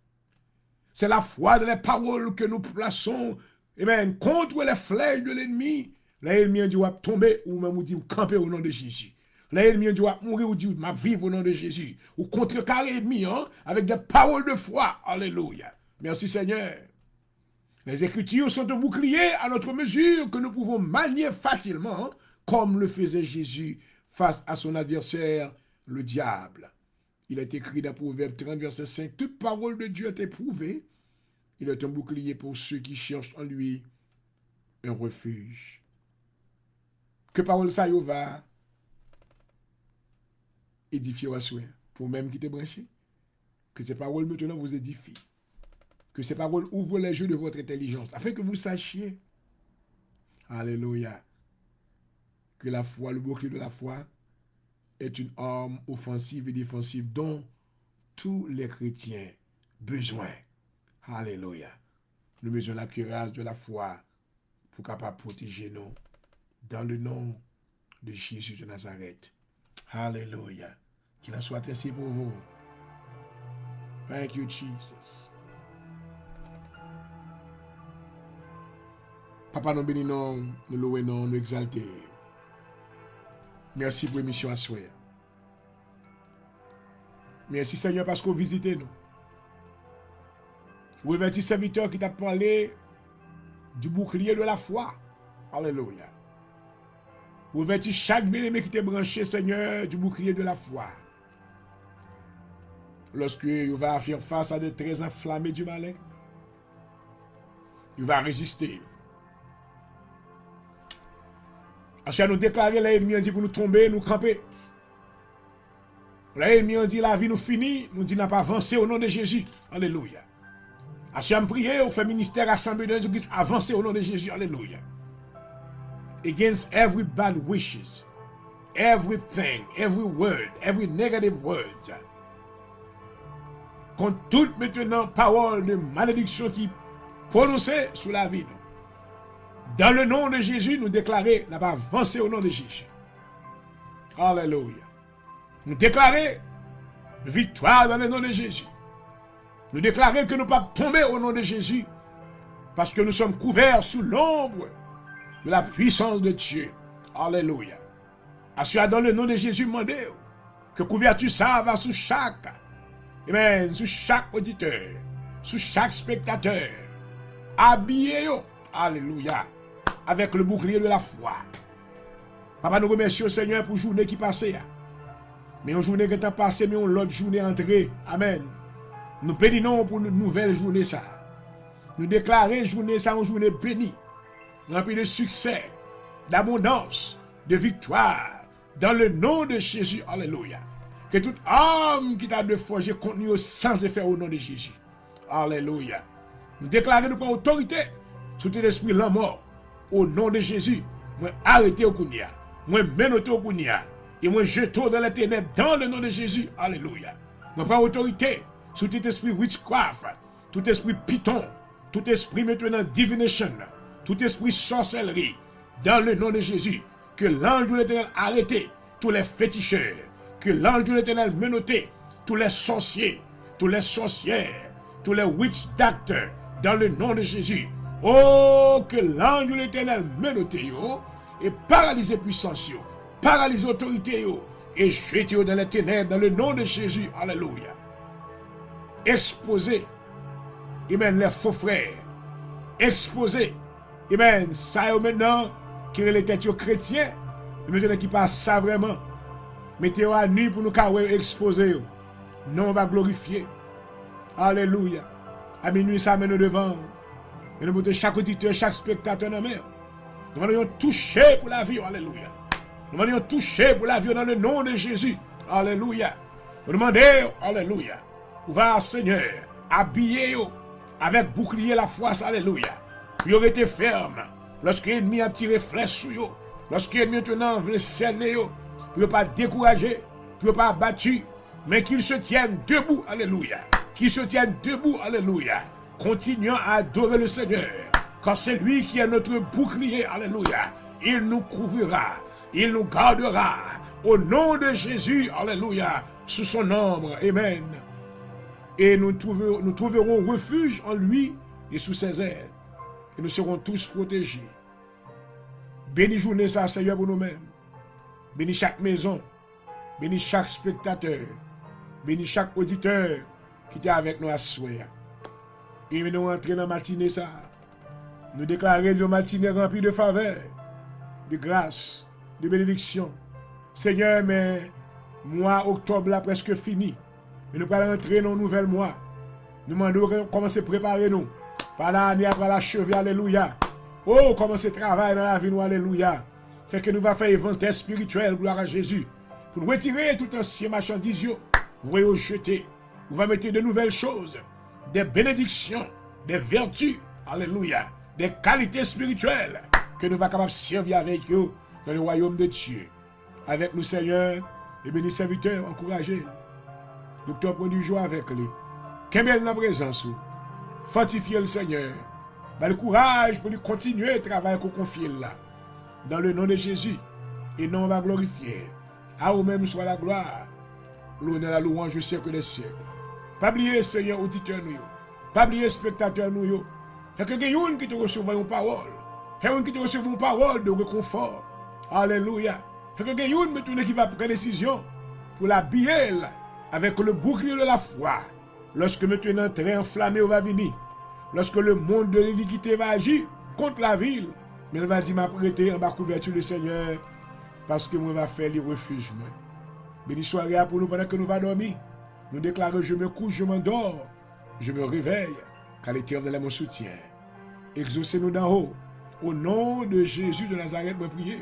C'est la foi dans les paroles que nous plaçons, amen, contre les flèches de l'ennemi. L'ennemi dit va tomber ou même dit camper au nom de Jésus. L'ennemi dit va mourir ou dit ma vivre au nom de Jésus. Ou contrecarrer l'ennemi avec des paroles de foi. Alléluia. Merci Seigneur. Les Écritures sont un bouclier à notre mesure que nous pouvons manier facilement, comme le faisait Jésus face à son adversaire, le diable. Il est écrit dans Proverbe 30, verset 5, « Toute parole de Dieu est éprouvée. Il est un bouclier pour ceux qui cherchent en lui un refuge. » Que parole ça y va édifier à soi, pour même qui te branché. Que ces paroles maintenant vous édifient. Que ces paroles ouvrent les yeux de votre intelligence, afin que vous sachiez, alléluia, que la foi, le bouclier de la foi, est une arme offensive et défensive dont tous les chrétiens ont besoin. Alléluia. Nous avons besoin de la cuirasse de la foi pour capable protéger nous dans le nom de Jésus de Nazareth. Alléluia. Qu'il en soit ainsi pour vous. Thank you, Jesus. Papa, nous bénissons, nous louons, nous exaltons. Merci pour l'émission à soi. Merci Seigneur parce que vous visitez nous. Vous êtes un serviteur qui t'a parlé du bouclier de la foi. Alléluia. Vous êtes chaque bien-aimé qui t'est branché, Seigneur, du bouclier de la foi. Lorsque vous va faire face à des traits enflammés du malin, il va résister. Parce nous déclarer l'ennemi dit pour nous tomber, nous camper. L'ennemi dit la vie nous finit, nous dit n'a pas avancé au nom de Jésus. Alléluia. Parce nous prier, on fait ministère assemblée de Jésus-Christ, avancer au nom de Jésus. Alléluia. Against every bad wishes, everything, every word, every negative words. Contre toute maintenant parole de malédiction qui prononcée sur la vie. Dans le nom de Jésus, nous déclarer, n'a pas avancé au nom de Jésus. Alléluia. Nous déclarer victoire dans le nom de Jésus. Nous déclarer que nous ne pas tomber au nom de Jésus. Parce que nous sommes couverts sous l'ombre de la puissance de Dieu. Alléluia. Assure dans le nom de Jésus, demandez que couverture ça va sous chaque, amen, sous chaque auditeur, sous chaque spectateur. Habillez-vous. Alléluia. Avec le bouclier de la foi. Papa, nous remercions Seigneur pour la journée qui passait. Mais une journée qui est passée, mais une autre journée entrée. Amen. Nous bénissons pour une nouvelle journée ça. Nous déclarons journée ça une journée bénie. Remplie de succès, d'abondance, de victoire. Dans le nom de Jésus. Alléluia. Que toute âme qui t'a de forger contenu sans effet au nom de Jésus. Alléluia. Nous déclarons nous par autorité. Tout l'esprit la mort. Au nom de Jésus. Moi arrêtez au Kounia. Moi menoté au Kounia. Et moi jeté dans les ténèbres. Dans le nom de Jésus. Alléluia. Moi par autorité. Tout esprit witchcraft. Tout esprit python. Tout esprit maintenant divination. Tout esprit sorcellerie. Dans le nom de Jésus. Que l'ange de l'Éternel arrête tous les féticheurs. Que l'ange de l'Éternel menoté tous les sorciers. Tous les sorcières. Tous les witch doctors. Dans le nom de Jésus. Oh, que l'ange de l'Éternel menoté yo, et paralyser puissance yo, paralyser autorité yo, et jeter yo dans les ténèbres dans le nom de Jésus. Alléluia. Exposer, amen, les faux frères. Exposer, amen, ça yo maintenant, qui est les têtes chrétiens, maintenant qui passe ça vraiment. Mettez-vous à nu pour nous exposer yo. Non, on va glorifier. Alléluia. À minuit, ça mène devant. Et nous mettons chaque auditeur, chaque spectateur dans la main. Nous allons toucher pour la vie. Alléluia. Nous allons toucher pour la vie dans le nom de Jésus. Alléluia. Nous demandons, alléluia. Va, Seigneur, habillez-vous avec bouclier la foi. Alléluia. Vous aurez été ferme. Lorsque l'ennemi a tiré flèche sur vous. Lorsque l'ennemi maintenant veut sceller vous. Pour ne pas décourager. Pour ne pas abattu. Mais qu'il se tienne debout. Alléluia. Qu'il se tienne debout. Alléluia. Continuons à adorer le Seigneur, car c'est lui qui est notre bouclier, alléluia. Il nous couvrira, il nous gardera, au nom de Jésus, alléluia, sous son ombre, amen. Et nous trouverons refuge en lui et sous ses ailes, et nous serons tous protégés. Bénis journée ça, Seigneur, pour nous-mêmes. Bénis chaque maison, bénis chaque spectateur, bénis chaque auditeur qui est avec nous à ce soir. Et nous entrons dans la matinée ça. Nous déclarons une matinée remplie de faveur, de grâce, de bénédiction. Seigneur, mais mois octobre là presque fini. Mais nous allons entrer dans un nouvel mois. Nous demandons comment se préparer nous. Par l'année après la cheville, alléluia. Oh, comment se travailler dans la vie, nous, alléluia. Fait que nous allons faire inventaire spirituel, gloire à Jésus. Pour nous retirer tout ancien marchandise, vous allez jeter. Vous allez mettre de nouvelles choses, des bénédictions, des vertus, alléluia, des qualités spirituelles que nous allons capables de servir avec eux dans le royaume de Dieu. Avec nous, Seigneur, et bénis serviteurs, encouragez. Docteur, prends du jour avec lui. Qu'est-ce dans la présence? Fortifiez le Seigneur. Le courage pour lui continuer le travail qu'on confie là. Dans le nom de Jésus. Et non, on va glorifier. À vous-même soit la gloire. L'honneur, la louange au siècle des siècles. Pas oublier, Seigneur, auditeur nous. Pas oublier, spectateur nous. Fait que quelqu'un qui te reçoit une parole. Quelqu'un qui te reçoit une parole de réconfort. Alléluia. Fait que quelqu'un qui va prendre décision pour l'habiller avec le bouclier de la foi. Lorsque maintenant très enflammé va venir. Lorsque le monde de l'iniquité va agir contre la ville. Mais il va dire, m'a prêté en bas couverture le Seigneur. Parce que moi va faire les refuges. Béni soirée pour nous pendant que nous va dormir. Nous déclarons, je me couche, je m'endors. Je me réveille, car l'Éternel est mon soutien. Exaucez-nous d'en haut. Au nom de Jésus de Nazareth, me prier.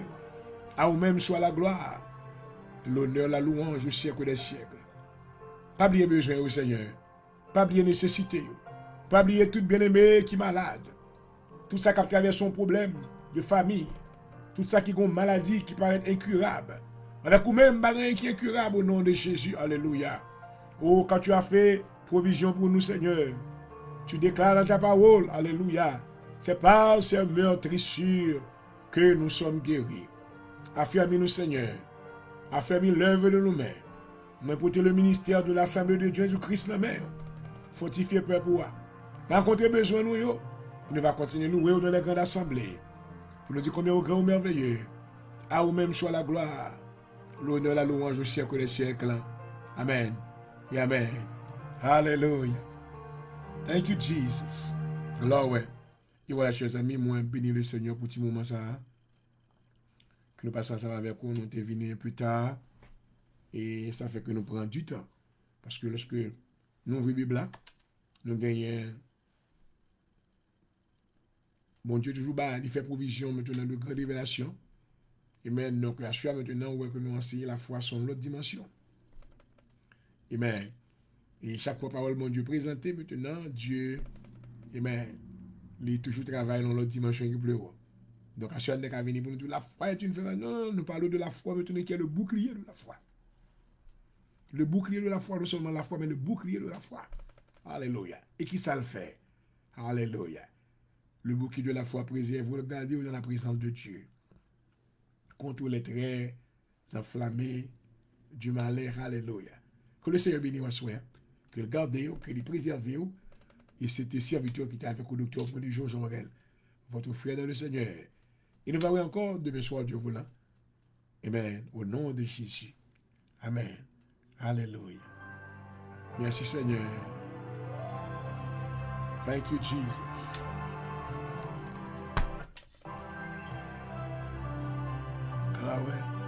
À vous-même soit la gloire, l'honneur, la louange au siècle des siècles. Pas oublier besoin au Seigneur. Pas oublier nécessité. Pas oublier tout bien-aimé qui est malade. Tout ça qui a travers son problème de famille. Tout ça qui a une maladie qui paraît incurable. Avec vous-même, qui est incurable au nom de Jésus. Alléluia. Oh, quand tu as fait provision pour nous, Seigneur, tu déclares dans ta parole, alléluia, c'est par ces meurtrissures que nous sommes guéris. Affermis-nous, Seigneur. Affermis l'œuvre de nos mains. M'importer le ministère de l'Assemblée de Dieu du Christ la main. Fortifier peuple pour rencontrer besoin nous. Nous va continuer nous dans les grandes assemblées. Pour nous dire combien au grand ou merveilleux. À vous-même soit la gloire, l'honneur, la louange au siècle des siècles. Amen. Et amen. Hallelujah. Thank you, Jesus. Glory. Et voilà, chers amis, moi, bénis le Seigneur pour ce moment ça. Que nous passons ensemble avec vous, nous sommes venus plus tard. Et ça fait que nous prenons du temps. Parce que lorsque nous ouvrons la Bible, nous gagnons. Bon Dieu, toujours, il fait provision maintenant de grandes révélations. Et maintenant, que la foi maintenant, que nous enseignons la foi sur l'autre dimension. Amen. Et chaque fois, parole, mon Dieu, présentée maintenant, Dieu, amen, il toujours travaille dans l'autre dimension qui plus haut. Donc, à chaque fois, qu'on venir pour nous dire, la foi est une foi. Non, nous parlons de la foi maintenant qui est le bouclier de la foi. Le bouclier de la foi, non seulement la foi, mais le bouclier de la foi. Alléluia. Et qui ça le fait? Alléluia. Le bouclier de la foi préserve, vous le gardez dans la présence de Dieu. Contre les traits enflammés du malheur. Alléluia. Que le Seigneur bénisse votre soin, que le garde, que le préserve. Et c'était serviteur qui était avec le docteur Jean Jean-Morel, votre frère dans le Seigneur. Et nous verrons encore demain soir, Dieu voulant. Amen. Au nom de Jésus. Amen. Alléluia. Merci Seigneur. Thank you, Jesus. Glory.